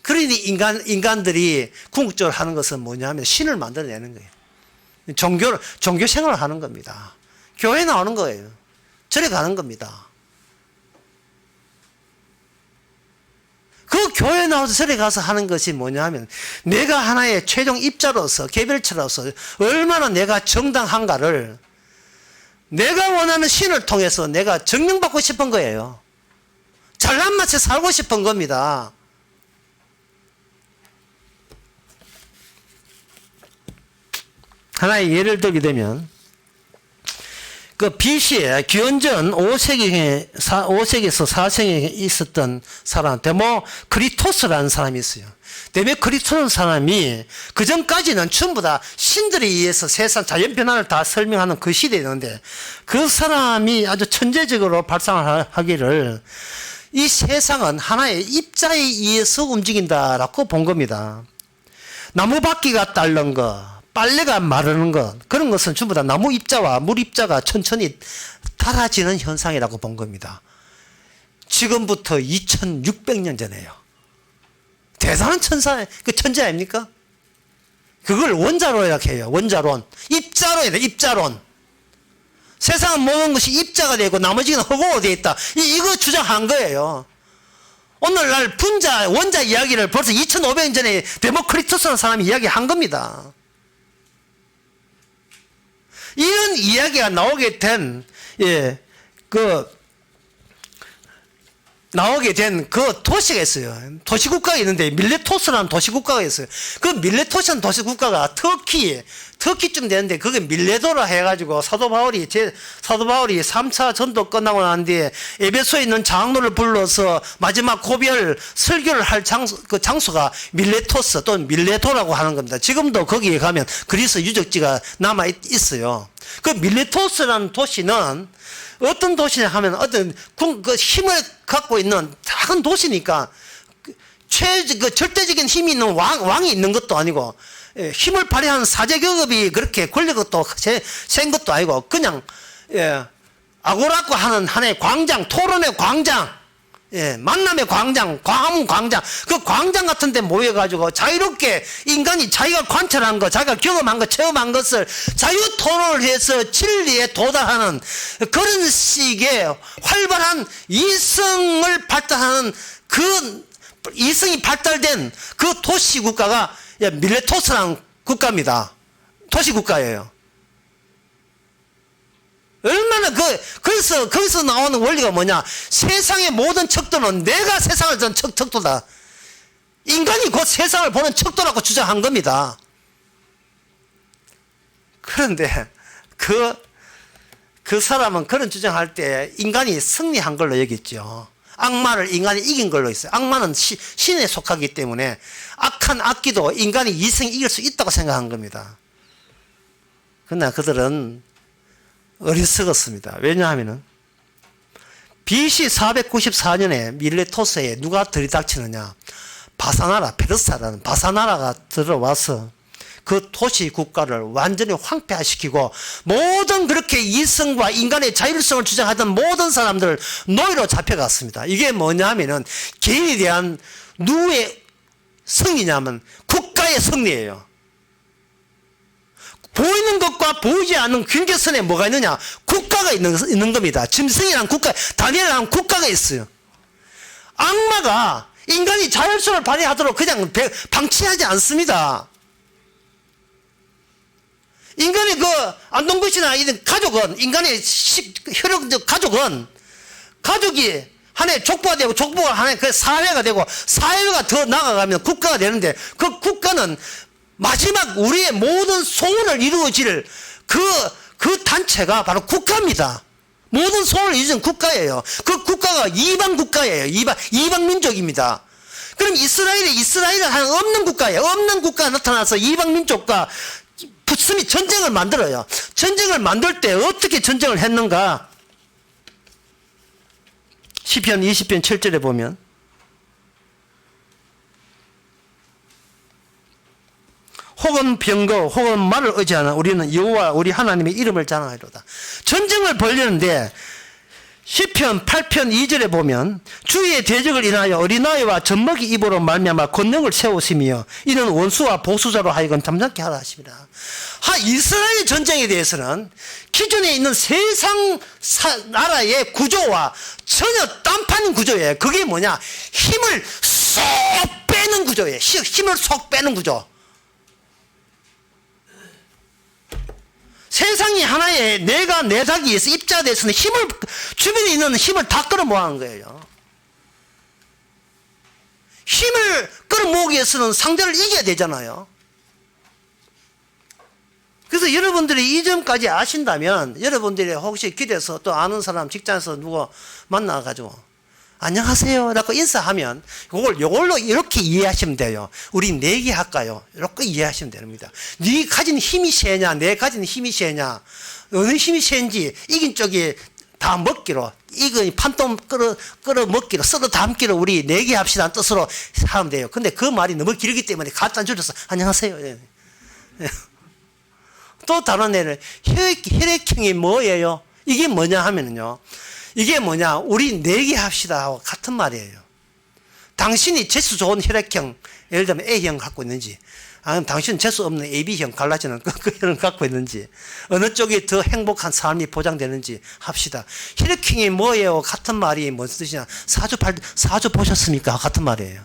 그러니 인간들이 궁극적으로 하는 것은 뭐냐면 신을 만들어내는 거예요. 종교 생활을 하는 겁니다. 교회 나오는 거예요. 절에 가는 겁니다. 그 교회 나와서 절에 가서 하는 것이 뭐냐면 내가 하나의 최종 입자로서 개별체로서 얼마나 내가 정당한가를 내가 원하는 신을 통해서 내가 증명받고 싶은 거예요. 잘난 맛에 살고 싶은 겁니다. 하나의 예를 들게 되면 그 BC에 기원전 5세기에서 4세기에 있었던 사람 데모크리토스라는 사람이 있어요. 데모크리토스라는 사람이 그 전까지는 전부 다 신들에 의해서 세상 자연 변화를 다 설명하는 그 시대였는데 그 사람이 아주 천재적으로 발상하기를 이 세상은 하나의 입자에 의해서 움직인다라고 본 겁니다. 나무바퀴가 따른 거, 빨래가 마르는 것, 그런 것은 전부 다 나무 입자와 물 입자가 천천히 달아지는 현상이라고 본 겁니다. 지금부터 2600년 전에요. 대단한 천재 아닙니까? 그걸 원자로 해요. 원자론. 입자로 해야 돼. 입자론. 세상은 모든 것이 입자가 되고 나머지는 흙으로 되어 있다. 이거 주장한 거예요. 오늘날 원자 이야기를 벌써 2500년 전에 데모크리토스라는 사람이 이야기한 겁니다. 이런 이야기가 나오게 된 그 도시가 있어요. 도시국가가 있는데 밀레토스라는 도시국가가 있어요. 그 밀레토스라는 도시국가가 터키쯤 되는데 그게 밀레도라 해가지고 사도 바울이 3차 전도 끝나고 난 뒤에 에베소에 있는 장로를 불러서 마지막 고별 설교를 할 장소가 밀레토스 또는 밀레도라고 하는 겁니다. 지금도 거기에 가면 그리스 유적지가 남아 있어요. 그 밀레토스라는 도시는 어떤 도시냐 하면 어떤 그 힘을 갖고 있는 작은 도시니까 절대적인 힘이 있는 왕이 있는 것도 아니고 힘을 발휘하는 사제계급이 그렇게 권력도 센 것도 아니고 그냥 아고라고 하는 하나의 광장, 토론의 광장, 만남의 광장, 광화문 광장, 그 광장 같은 데 모여가지고 자유롭게 인간이 자기가 관찰한 것, 자기가 경험한 것, 체험한 것을 자유 토론을 해서 진리에 도달하는 그런 식의 활발한 이성을 발달하는 그 이성이 발달된 그 도시 국가가 밀레토스라는 국가입니다. 도시 국가예요. 얼마나 그래서 거기서 나오는 원리가 뭐냐? 세상의 모든 척도는 내가 세상을 전 척도다. 인간이 곧 세상을 보는 척도라고 주장한 겁니다. 그런데 그 사람은 그런 주장할 때 인간이 승리한 걸로 여겼죠. 악마를 인간이 이긴 걸로 있어요. 악마는 신에 속하기 때문에 악한 악기도 인간이 이성이 이길 수 있다고 생각한 겁니다. 그러나 그들은 어리석었습니다. 왜냐하면 BC 494년에 밀레토스에 누가 들이닥치느냐? 페르사라는 바사나라가 들어와서 그 도시 국가를 완전히 황폐화시키고 모든 그렇게 이성과 인간의 자율성을 주장하던 모든 사람들을 노예로 잡혀갔습니다. 이게 뭐냐면은 개인에 대한 누구의 승리냐면 국가의 승리예요. 보이는 것과 보이지 않는 경계선에 뭐가 있느냐? 국가가 있는 겁니다. 짐승이란 국가, 다니엘이란 국가가 있어요. 악마가 인간이 자율성을 발휘하도록 그냥 방치하지 않습니다. 인간의 안동것이나 이런 가족은, 인간의 혈육적 가족이 하나의 족보가 되고, 족보가 하나의 그 사회가 되고, 사회가 더 나아가면 국가가 되는데, 그 국가는 마지막 우리의 모든 소원을 이루어질 그 단체가 바로 국가입니다. 모든 소원을 이루어진 국가예요. 그 국가가 이방 국가예요. 이방 민족입니다. 그럼 이스라엘은 하나님 없는 국가예요. 없는 국가가 나타나서 이방 민족과 붙음이 전쟁을 만들어요. 전쟁을 만들 때 어떻게 전쟁을 했는가? 시편 20편 7절에 보면 혹은 병거 혹은 말을 의지하는 우리는 여호와 우리 하나님의 이름을 자랑하리로다. 전쟁을 벌리는데 시편 8편 2절에 보면 주의 대적을 인하여 어린아이와 젖먹이 입으로 말미암아 권능을 세우시며 이는 원수와 보수자로 하여금 잠잠케 하라 하십니다. 이스라엘 전쟁에 대해서는 기존에 있는 세상 나라의 구조와 전혀 딴판인 구조예요. 그게 뭐냐? 힘을 쏙 빼는 구조예요. 힘을 쏙 빼는 구조. 세상이 하나의 내가 내사기 위해서 입자돼서는 힘을, 주변에 있는 힘을 다 끌어모으는 거예요. 힘을 끌어모으기 위해서는 상대를 이겨야 되잖아요. 그래서 여러분들이 이 점까지 아신다면 여러분들이 혹시 길에서 또 아는 사람 직장에서 누구 만나가지고 안녕하세요 라고 인사하면 요걸로 이렇게 이해하시면 돼요. 우리 내기할까요? 이렇게 이해하시면 됩니다. 네 가진 힘이 세냐 내 가진 힘이 세냐 어느 힘이 세인지 이긴 쪽이 다 먹기로 이건 판돈 끌어 먹기로 썰어 담기로 우리 내기합시다는 뜻으로 하면 돼요. 근데 그 말이 너무 길기 때문에 갖다 줄여서 안녕하세요. 또 다른 애는 혈액형이 뭐예요? 이게 뭐냐 하면은요. 이게 뭐냐? 우리 내기합시다 하고 같은 말이에요. 당신이 재수 좋은 혈액형, 예를 들면 A형 갖고 있는지, 아니면 당신은 재수 없는 AB형 갈라지는 그 혈을 갖고 있는지, 어느 쪽이 더 행복한 삶이 보장되는지 합시다. 혈액형이 뭐예요? 같은 말이 무슨 뜻이냐? 사주 보셨습니까? 같은 말이에요.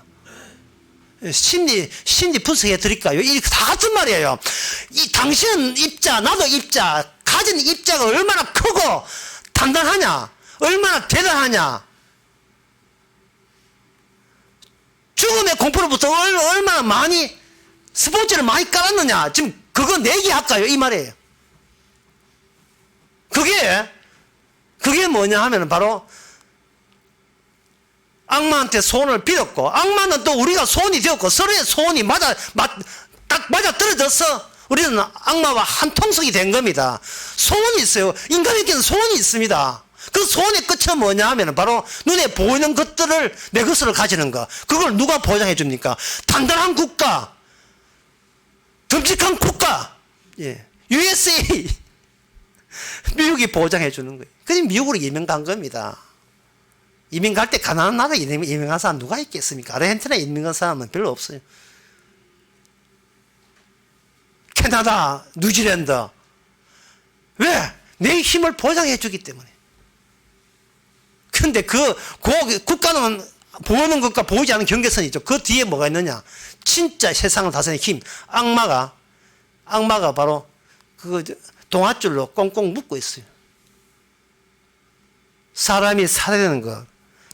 심리 분석해 드릴까요? 이 다 같은 말이에요. 당신은 입자, 나도 입자, 가진 입자가 얼마나 크고 단단하냐? 얼마나 대단하냐? 죽음의 공포로부터 얼마나 많이 스포츠를 많이 깔았느냐? 지금 그거 내기할까요? 이 말이에요. 그게 뭐냐 하면 바로 악마한테 소원을 빌었고 악마는 또 우리가 소원이 되었고 서로의 소원이 딱 맞아 떨어져서 우리는 악마와 한 통속이 된 겁니다. 소원이 있어요. 인간에게는 소원이 있습니다. 그 소원의 끝은 뭐냐 하면 바로 눈에 보이는 것들을 내 것으로 가지는 거. 그걸 누가 보장해 줍니까? 단단한 국가, 듬직한 국가, USA 미국이 보장해 주는 거예요. 그래서 미국으로 이민 간 겁니다. 이민 갈 때 가난한 나라 이민 간 사람 누가 있겠습니까? 아르헨티나에 이민 간 사람은 별로 없어요. 캐나다, 뉴질랜드. 왜? 내 힘을 보장해 주기 때문에. 근데 국가는 보이는 것과 보이지 않는 경계선이 있죠. 그 뒤에 뭐가 있느냐? 진짜 세상을 다스리는 힘. 악마가 바로 그 동아줄로 꽁꽁 묶고 있어요. 사람이 살아야 되는 것,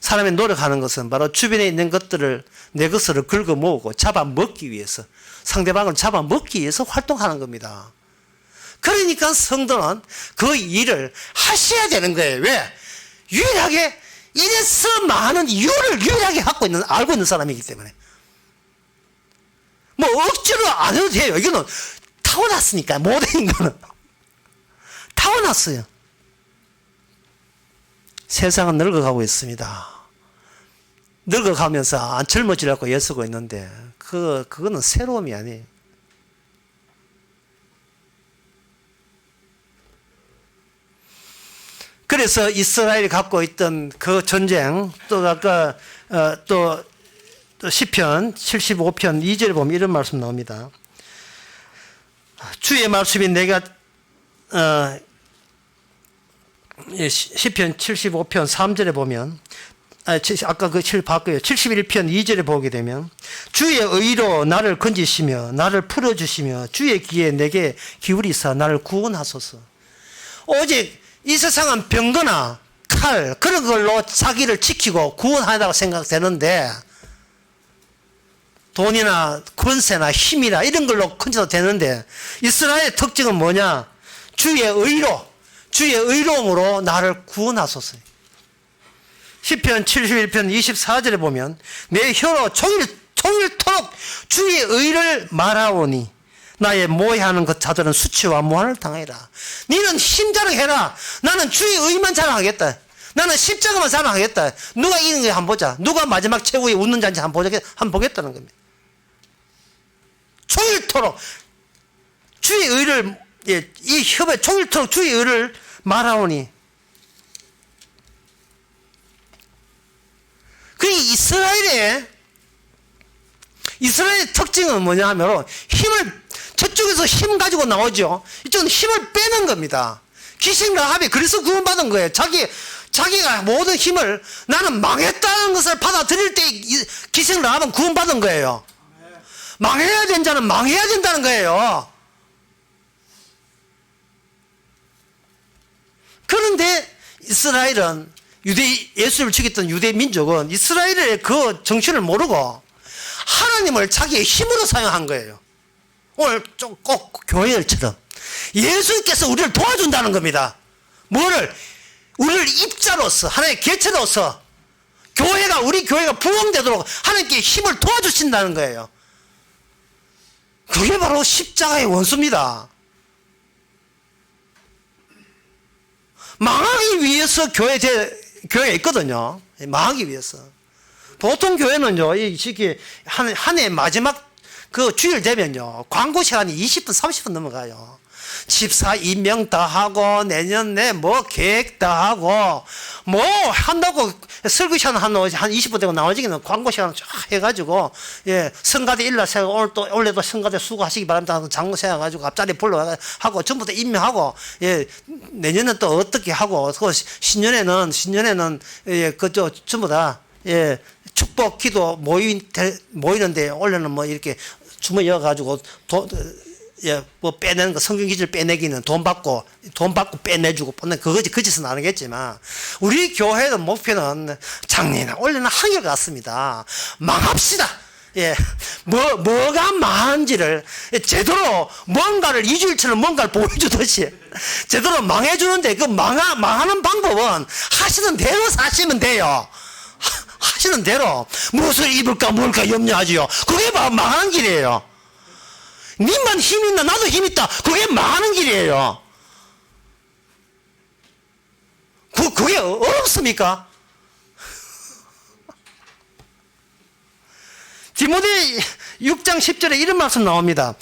사람이 노력하는 것은 바로 주변에 있는 것들을 내 것으로 긁어 모으고 잡아먹기 위해서, 상대방을 잡아먹기 위해서 활동하는 겁니다. 그러니까 성도는 그 일을 하셔야 되는 거예요. 왜? 유일하게 이래서 많은 이유를 유일하게 알고 있는 사람이기 때문에. 뭐 억지로 안 해도 돼요. 이거는 타고났으니까. 모든 인간은 타고났어요. 세상은 늙어가고 있습니다. 늙어가면서 안 젊어지려고 애쓰고 있는데 그거는 새로움이 아니에요. 그래서 이스라엘이 갖고 있던 그 전쟁, 또 아까 또 시편 75편 2절에 보면 이런 말씀 나옵니다. 주의 말씀이 내가 시편 75편 3절에 보면 아까 그 71편 2절에 보게 되면 주의 의로 나를 건지시며 나를 풀어주시며 주의 귀에 내게 기울이사 나를 구원하소서. 오직 이 세상은 병거나 칼 그런 걸로 자기를 지키고 구원하다고 생각되는데 돈이나 권세나 힘이나 이런 걸로 건져도 되는데 이스라엘의 특징은 뭐냐? 주의 의로움으로 나를 구원하소서. 시편 71편 24절에 보면 내 혀로 종일토록 주의 의를 말하오니 나의 모해하는 것 자들은 수치와 무한을 당하리라. 너는 힘 자랑해라. 나는 주의 의만 자랑하겠다. 나는 십자가만 자랑하겠다. 누가 이기는 거 한번 보자. 누가 마지막 최후에 웃는 자인지 한번 보겠다는 겁니다. 종일토록 주의 의를, 이 협에 종일토록 주의 의를 말하오니. 그 이스라엘의 특징은 뭐냐 하면 저쪽에서 힘 가지고 나오죠. 이쪽은 힘을 빼는 겁니다. 귀신 라합이 그래서 구원받은 거예요. 자기가 모든 힘을 나는 망했다는 것을 받아들일 때 귀신 라합은 구원받은 거예요. 망해야 된 자는 망해야 된다는 거예요. 그런데 이스라엘은 예수를 죽였던 유대 민족은 이스라엘의 그 정신을 모르고 하나님을 자기의 힘으로 사용한 거예요. 오늘 좀 꼭 교회들처럼 예수님께서 우리를 도와준다는 겁니다. 뭐를? 우리를 입자로서 하나님의 개체로서 우리 교회가 부흥되도록 하나님께 힘을 도와주신다는 거예요. 그게 바로 십자가의 원수입니다. 망하기 위해서 교회에 있거든요. 망하기 위해서. 보통 교회는요, 한 해 마지막 그 주일 되면요, 광고 시간이 20분, 30분 넘어가요. 집사 임명 다 하고, 내년에 뭐 계획 다 하고, 뭐 한다고 설교 시간 한 20분 되고 나머지는 광고 시간 쫙 해가지고, 성가대 일날 세고, 올해도 성가대 수고하시기 바랍니다. 장로 세워가지고 앞자리 불러하고, 전부 다 임명하고, 내년은 또 어떻게 하고, 신년에는, 전부 다, 축복 기도 모이는데, 원래는 뭐 이렇게 주머 이어가지고, 뭐 빼내는 거, 성경 기준 빼내기는 돈 받고 빼내주고, 그 짓은 안 하겠지만, 우리 교회의 목표는 작년이나 올해는 한결같습니다. 망합시다. 뭐가 망한지를 제대로 뭔가를 2주일처럼 뭔가를 보여주듯이 제대로 망해주는데, 그 망하는 방법은 하시는 대로 사시면 돼요. 하시는 대로 무엇을 입을까 뭘까 염려하지요. 그게 바로 망하는 길이에요. 님만 힘 있나 나도 힘 있다. 그게 망하는 길이에요. 그게 어렵습니까? 디모데 6장 10절에 이런 말씀 나옵니다.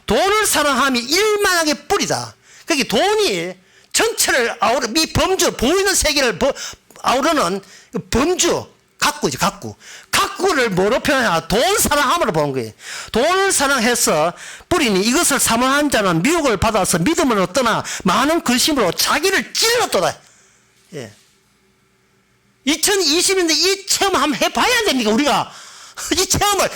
돈을 사랑함이 일만하게 뿌리다. 그게 돈이 전체를 이 범주, 보이는 세계를 아우르는 범주, 가꾸지, 가꾸. 가꾸를 뭐로 표현하냐? 돈 사랑함으로 보는 거예요. 돈을 사랑해서 뿌리니 이것을 사모한 자는 미혹을 받아서 믿음으로 떠나 많은 근심으로 자기를 찔렀도다. 2020년대 이 체험 한번 해봐야 됩니까, 우리가? 이 체험을.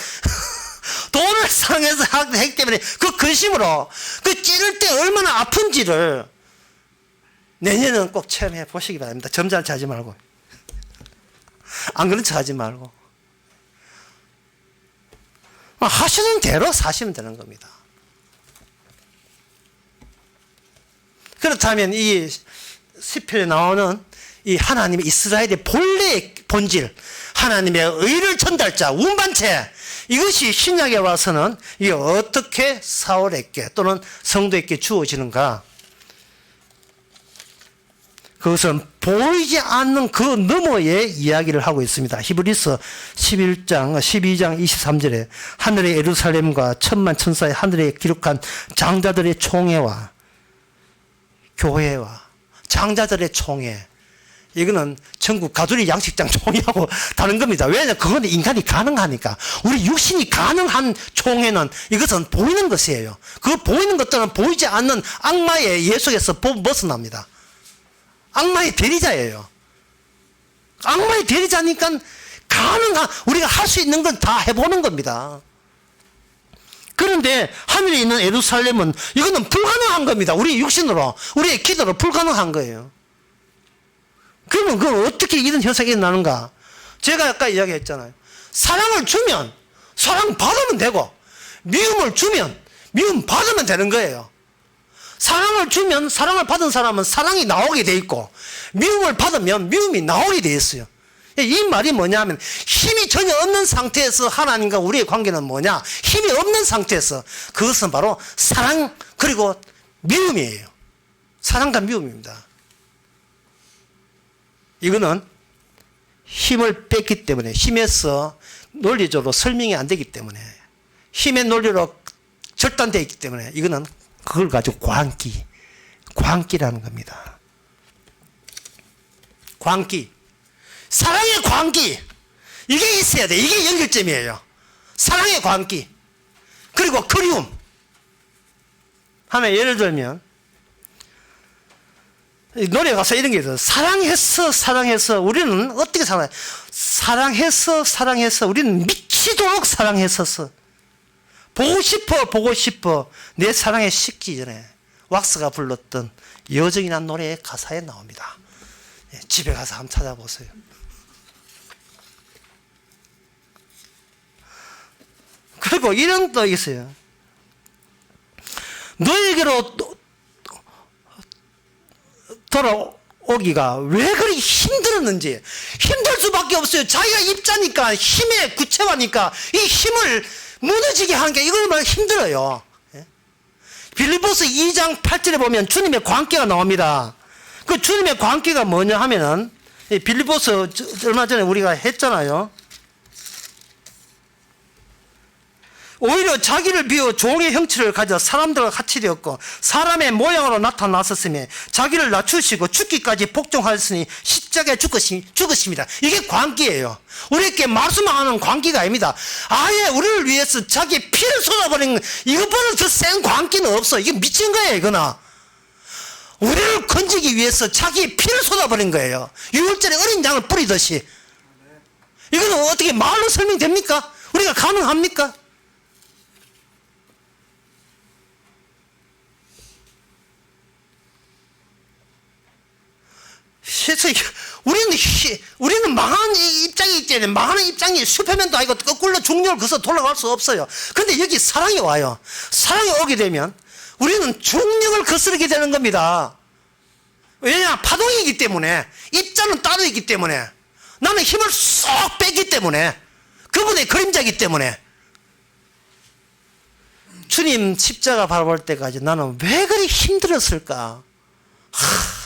돈을 사랑해서 하기 때문에 그 근심으로 그 찌를 때 얼마나 아픈지를 내년은 꼭 체험해 보시기 바랍니다. 점잖지 하지 말고. 안 그런 척 하지 말고. 하시는 대로 사시면 되는 겁니다. 그렇다면 이 시편에 나오는 이 하나님의 이스라엘의 본래의 본질, 하나님의 의를 전달자, 운반체, 이것이 신약에 와서는 이게 어떻게 사울에게 또는 성도에게 주어지는가? 그것은 보이지 않는 그 너머의 이야기를 하고 있습니다. 히브리서 12장 23절에 하늘의 예루살렘과 천만 천사의 하늘에 기록한 장자들의 총회와 교회와 장자들의 총회, 이거는 전국 가두리 양식장 총회하고 다른 겁니다. 왜냐하면 그건 인간이 가능하니까. 우리 육신이 가능한 총회는 이것은 보이는 것이에요. 그 보이는 것들은 보이지 않는 악마의 예속에서 벗어납니다. 악마의 대리자예요. 악마의 대리자니까 우리가 할 수 있는 건 다 해보는 겁니다. 그런데 하늘에 있는 예루살렘은 이거는 불가능한 겁니다. 우리 육신으로, 우리의 기도로 불가능한 거예요. 그러면 그걸 어떻게 이런 현상이 일어나는가? 제가 아까 이야기했잖아요. 사랑을 주면 사랑 받으면 되고, 미움을 주면 미움 받으면 되는 거예요. 사랑을 주면 사랑을 받은 사람은 사랑이 나오게 돼 있고 미움을 받으면 미움이 나오게 돼 있어요. 이 말이 뭐냐면 힘이 전혀 없는 상태에서 하나님과 우리의 관계는 뭐냐? 힘이 없는 상태에서 그것은 바로 사랑 그리고 미움이에요. 사랑과 미움입니다. 이거는 힘을 뺐기 때문에 힘에서 논리적으로 설명이 안 되기 때문에 힘의 논리로 절단되어 있기 때문에 이거는 그걸 가지고 광기라는 겁니다. 광기. 사랑의 광기. 이게 있어야 돼. 이게 연결점이에요. 사랑의 광기. 그리고 그리움. 하면 예를 들면 노래 가사 이런 게 있어요. 사랑해서 우리는 어떻게 살아요? 사랑해서 우리는 미치도록 사랑했었어. 보고 싶어 내 사랑에 식기 전에 왁스가 불렀던 여정이라는 노래의 가사에 나옵니다. 집에 가서 한번 찾아보세요. 그리고 이런 또 있어요. 너에게로 돌아오기가 왜 그리 힘들었는지. 힘들 수밖에 없어요. 자기가 입자니까 힘의 구체화니까 이 힘을 무너지게 하는 게 이걸 말 힘들어요. 빌립보서 2장 8절에 보면 주님의 관계가 나옵니다. 그 주님의 관계가 뭐냐 하면은 빌립보서 얼마 전에 우리가 했잖아요. 오히려 자기를 비워 종의 형체를 가져 사람들과 같이 되었고 사람의 모양으로 나타났었으며 자기를 낮추시고 죽기까지 복종하였으니 십자가에 죽으십니다. 이게 관계예요. 우리에게 말씀하는 관계가 아닙니다. 아예 우리를 위해서 자기 피를 쏟아버린 이것보다 더 센 관계는 없어. 이게 미친 거예요. 이거나 우리를 건지기 위해서 자기 피를 쏟아버린 거예요. 6월절에 어린 양을 뿌리듯이. 이거는 어떻게 말로 설명됩니까? 우리가 가능합니까? 우리는 망한 입장이 있기 때문에 망하는 입장이 슈퍼맨도 아니고 거꾸로 중력을 거서 돌아갈 수 없어요. 그런데 여기 사랑이 와요. 사랑이 오게 되면 우리는 중력을 거스르게 되는 겁니다. 왜냐? 파동이기 때문에 입자는 따로 있기 때문에 나는 힘을 쏙 뺐기 때문에 그분의 그림자이기 때문에 주님 십자가 바라볼 때까지 나는 왜 그리 힘들었을까?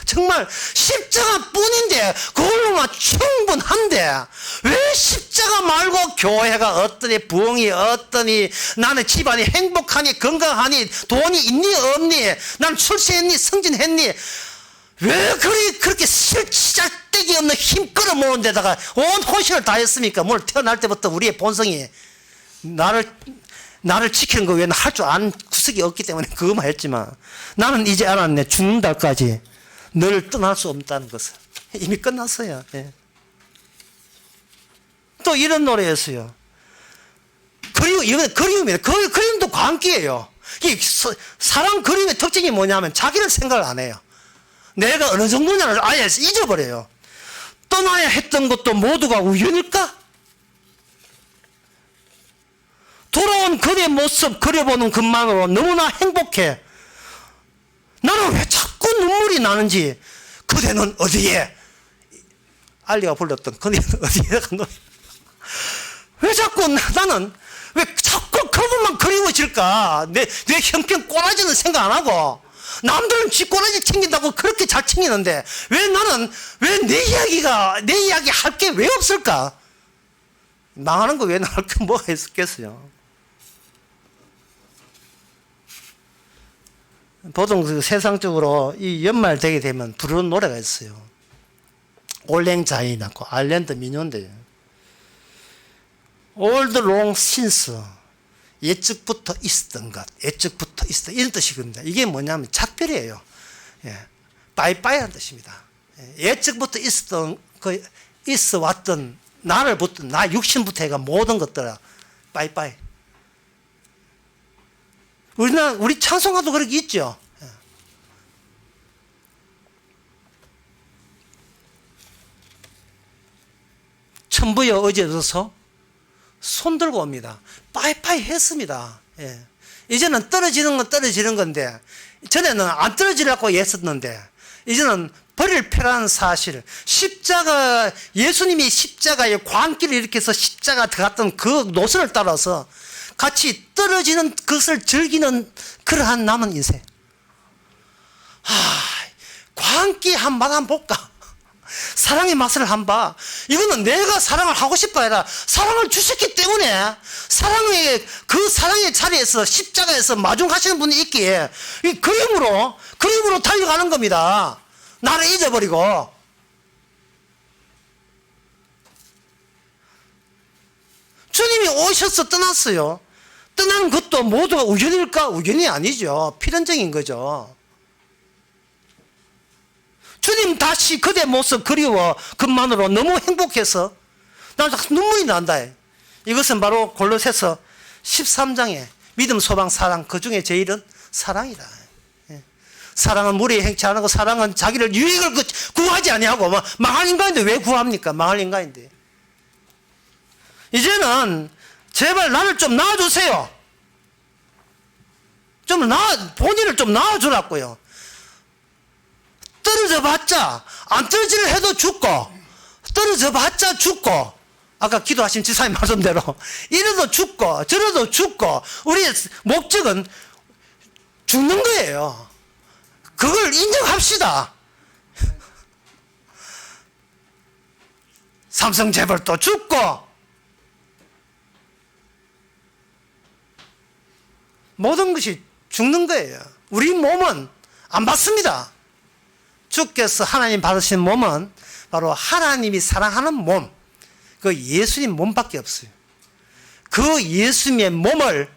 정말 십자가뿐인데 그걸로만 충분한데 왜 십자가 말고 교회가 어떠니 부흥이 어떠니 나는 집안이 행복하니 건강하니 돈이 있니 없니 난 출세했니 승진했니 왜 그렇게 시작되기 없는 힘 끌어모은 데다가 온 혼신을 다했습니까? 뭘 태어날 때부터 우리의 본성이 나를 지키는 거 외에는 할 줄 아는 구석이 없기 때문에 그것만 했지만 나는 이제 알았네. 죽는 날까지 너를 떠날 수 없다는 것을. 이미 끝났어요. 예. 또 이런 노래였어요. 이건 그리움이에요. 그림도 광기예요. 사랑 그림의 특징이 뭐냐면 자기를 생각을 안 해요. 내가 어느 정도냐를 아예 잊어버려요. 떠나야 했던 것도 모두가 우연일까? 돌아온 그의 모습 그려보는 것만으로 너무나 행복해. 나는 왜 자꾸 눈물이 나는지. 그대는 어디에? 알리가 불렀던 그대는 어디에다가 노래. 왜 자꾸 나는 왜 자꾸 그분만 그리워질까? 내 형편 꼬라지는 생각 안 하고 남들은 지 꼬라지 챙긴다고 그렇게 잘 챙기는데 왜 나는 왜 내 이야기 할 게 왜 없을까? 망하는 거 왜 나할 게 뭐가 있었겠어요? 보통 그 세상적으로 이 연말 되게 되면 부르는 노래가 있어요. 올랭자이나고 아일랜드 민요인데요. Old long since 예측부터 있었던 것, 예측부터 있었던 이런 뜻이거든요. 이게 뭐냐면 작별이에요. 예. 빠이빠이라는 뜻입니다. 예측부터 있었던 있어 왔던 나를부터 나 육신부터 해가 모든 것들아 빠이빠이. 우리 찬송가도 그렇게 있죠. 천부여 어제로서 손 들고 옵니다. 빠이빠이 했습니다. 예. 이제는 떨어지는 건 떨어지는 건데, 전에는 안 떨어지려고 했었는데, 이제는 버릴 패라는 사실, 십자가, 예수님이 십자가에 광기를 일으켜서 십자가 들어갔던 그 노선을 따라서 같이 떨어지는 것을 즐기는 그러한 남은 인생. 광기 한 맛 한번 볼까? 사랑의 맛을 한번 봐. 이거는 내가 사랑을 하고 싶어 아니라 사랑을 주셨기 때문에 그 사랑의 자리에서 십자가에서 마중하시는 분이 있기에 이 그림으로 달려가는 겁니다. 나를 잊어버리고. 주님이 오셔서 떠났어요. 떠난 것도 모두가 우연일까? 우연이 아니죠. 필연적인 거죠. 주님 다시 그대 모습 그리워 그만으로 너무 행복해서 나 눈물이 난다. 이것은 바로 골로새서 13장에 믿음, 소망, 사랑, 그 중에 제일은 사랑이다. 사랑은 무리에 행치 않고 사랑은 자기를 유익을 구하지 아니하고 망할 인간인데 왜 구합니까? 망할 인간인데. 이제는 제발 나를 좀 낳아주세요. 본인을 좀 낳아주라고요. 떨어져 봤자 안 떨어지려 해도 죽고 떨어져 봤자 죽고 아까 기도하신 지사님 말씀대로 이래도 죽고 저래도 죽고 우리의 목적은 죽는 거예요. 그걸 인정합시다. 삼성재벌도 죽고 모든 것이 죽는 거예요. 우리 몸은 안 받습니다. 주께서 하나님 받으신 몸은 바로 하나님이 사랑하는 몸, 그 예수님 몸밖에 없어요. 그 예수님의 몸을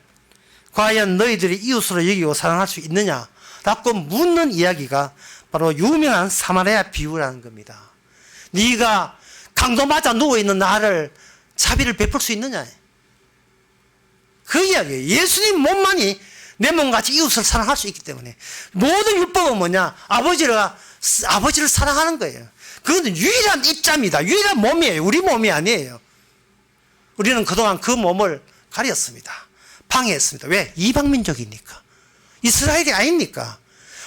과연 너희들이 이웃으로 여기고 사랑할 수 있느냐 라고 묻는 이야기가 바로 유명한 사마리아 비유라는 겁니다. 네가 강도 맞아 누워있는 나를 자비를 베풀 수 있느냐, 그 이야기예요. 예수님 몸만이 내 몸같이 이웃을 사랑할 수 있기 때문에 모든 율법은 뭐냐? 아버지를 사랑하는 거예요. 그건 유일한 입자입니다. 유일한 몸이에요. 우리 몸이 아니에요. 우리는 그동안 그 몸을 가렸습니다. 방해했습니다. 왜? 이방민족이니까. 이스라엘이 아닙니까?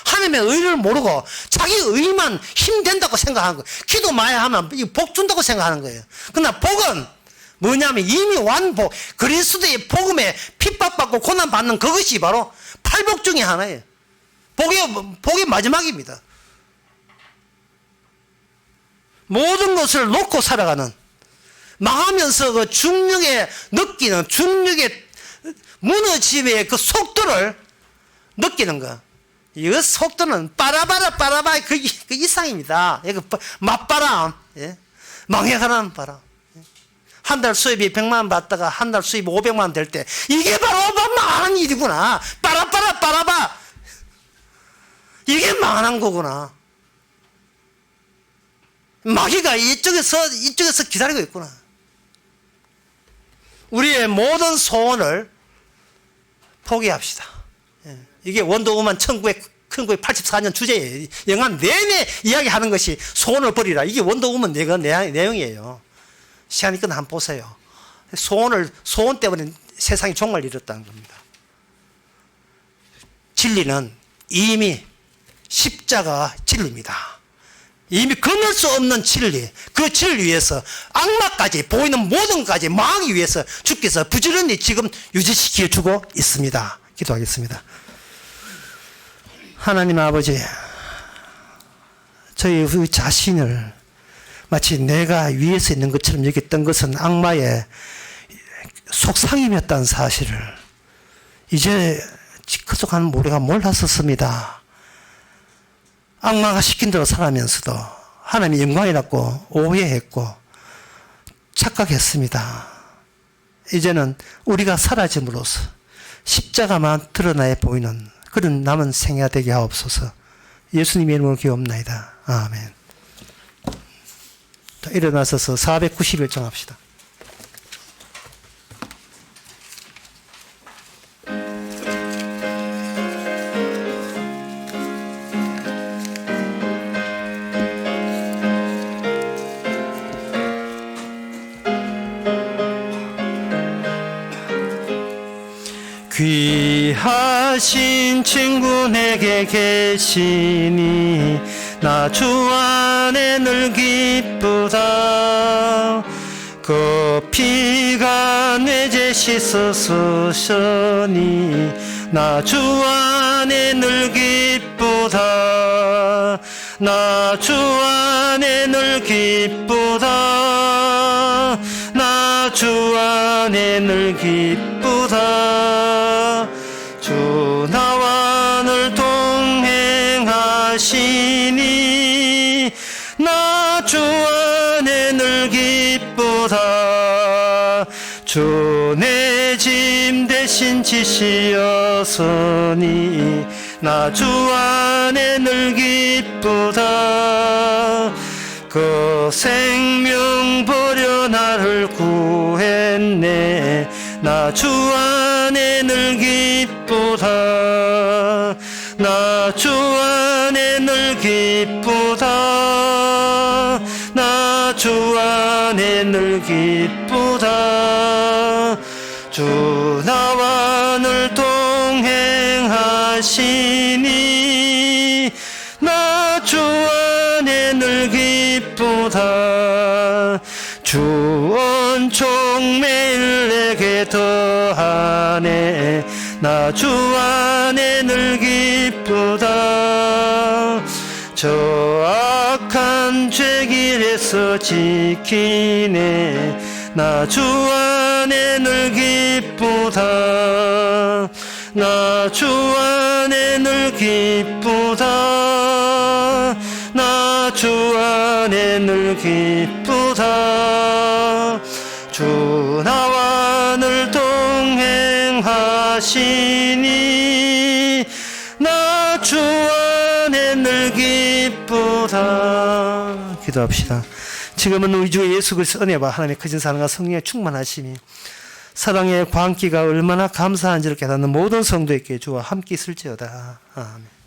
하나님의 의를 모르고 자기 의만 힘된다고 생각하는 거예요. 기도 많이 하면 복 준다고 생각하는 거예요. 그러나 복은 뭐냐면 이미 완복, 그리스도의 복음에 핍박받고 고난받는 그것이 바로 팔복 중에 하나예요. 복의 마지막입니다. 모든 것을 놓고 살아가는, 망하면서 그 중력에 느끼는, 중력의 무너짐의 그 속도를 느끼는 거. 이 속도는 빠라바라 그 이상입니다. 이거 맞바람, 예? 망해가는 바람. 한 달 수입이 100만 원 받다가 한 달 수입이 500만 원 될 때 이게 바로 망한 일이구나. 빠라바 이게 망한 거구나. 마귀가 이쪽에서 기다리고 있구나. 우리의 모든 소원을 포기합시다. 이게 원더우먼 1984년 주제예요. 영화 내내 이야기하는 것이 소원을 버리라. 이게 원더우먼 내용이에요. 시간이 끝나 한번 보세요. 소원 때문에 세상이 종말 이뤘다는 겁니다. 진리는 이미 십자가 진리입니다. 이미 건널 수 없는 진리, 그 진리를 위해서 악마까지 보이는 모든 것까지 망하기 위해서 주께서 부지런히 지금 유지시켜 주고 있습니다. 기도하겠습니다. 하나님 아버지, 저희 자신을 마치 내가 위에서 있는 것처럼 여겼던 것은 악마의 속상임이었다는 사실을 이제 지크속한 우리가 몰랐었습니다. 악마가 시킨 대로 살아면서도 하나님의 영광이라고 오해했고 착각했습니다. 이제는 우리가 사라짐으로써 십자가만 드러나야 보이는 그런 남은 생애가 되게 하옵소서. 예수님의 이름으로 기도합나이다. 아멘. 일어나서서 491장 합시다. 귀하신 친구 내게 계시니 나 주 안에 늘 기쁘다. 그 피가 내 죄 씻었으니 나 주 안에 늘 기쁘다. 나 주 안에 늘 기쁘다. 나 주 안에 늘 기쁘다. 주 나와 늘 동행하시니 나 주 안에 늘 기쁘다. 주 내 짐 대신 지시었으니 나 주 안에 늘 기쁘다. 그 생명 버려 나를 구했네. 나 주 안에 늘 기쁘다. 나 주 안에 늘 기쁘다. 나 주 안에 늘 기쁘다. 주 나와 늘 동행하시니 나 주 안에 늘 기쁘다. 주恩宠 매일 내게 더하네. 나 주 안에 늘 기쁘다. 저 악한 죄길에서 지키네. 나 주 안에 늘 기쁘다. 나 주 안에 늘 기쁘다. 나 주 안에 늘 기쁘다. 주 나와 늘 동행하시니 나 주 안에 늘 기쁘다. 기도합시다. 지금은 우리 주 예수 그리스도 은혜와 하나님의 크신 사랑과 성령의 충만하심이 사랑의 광기가 얼마나 감사한지를 깨닫는 모든 성도에게 주와 함께 있을지어다. 아멘.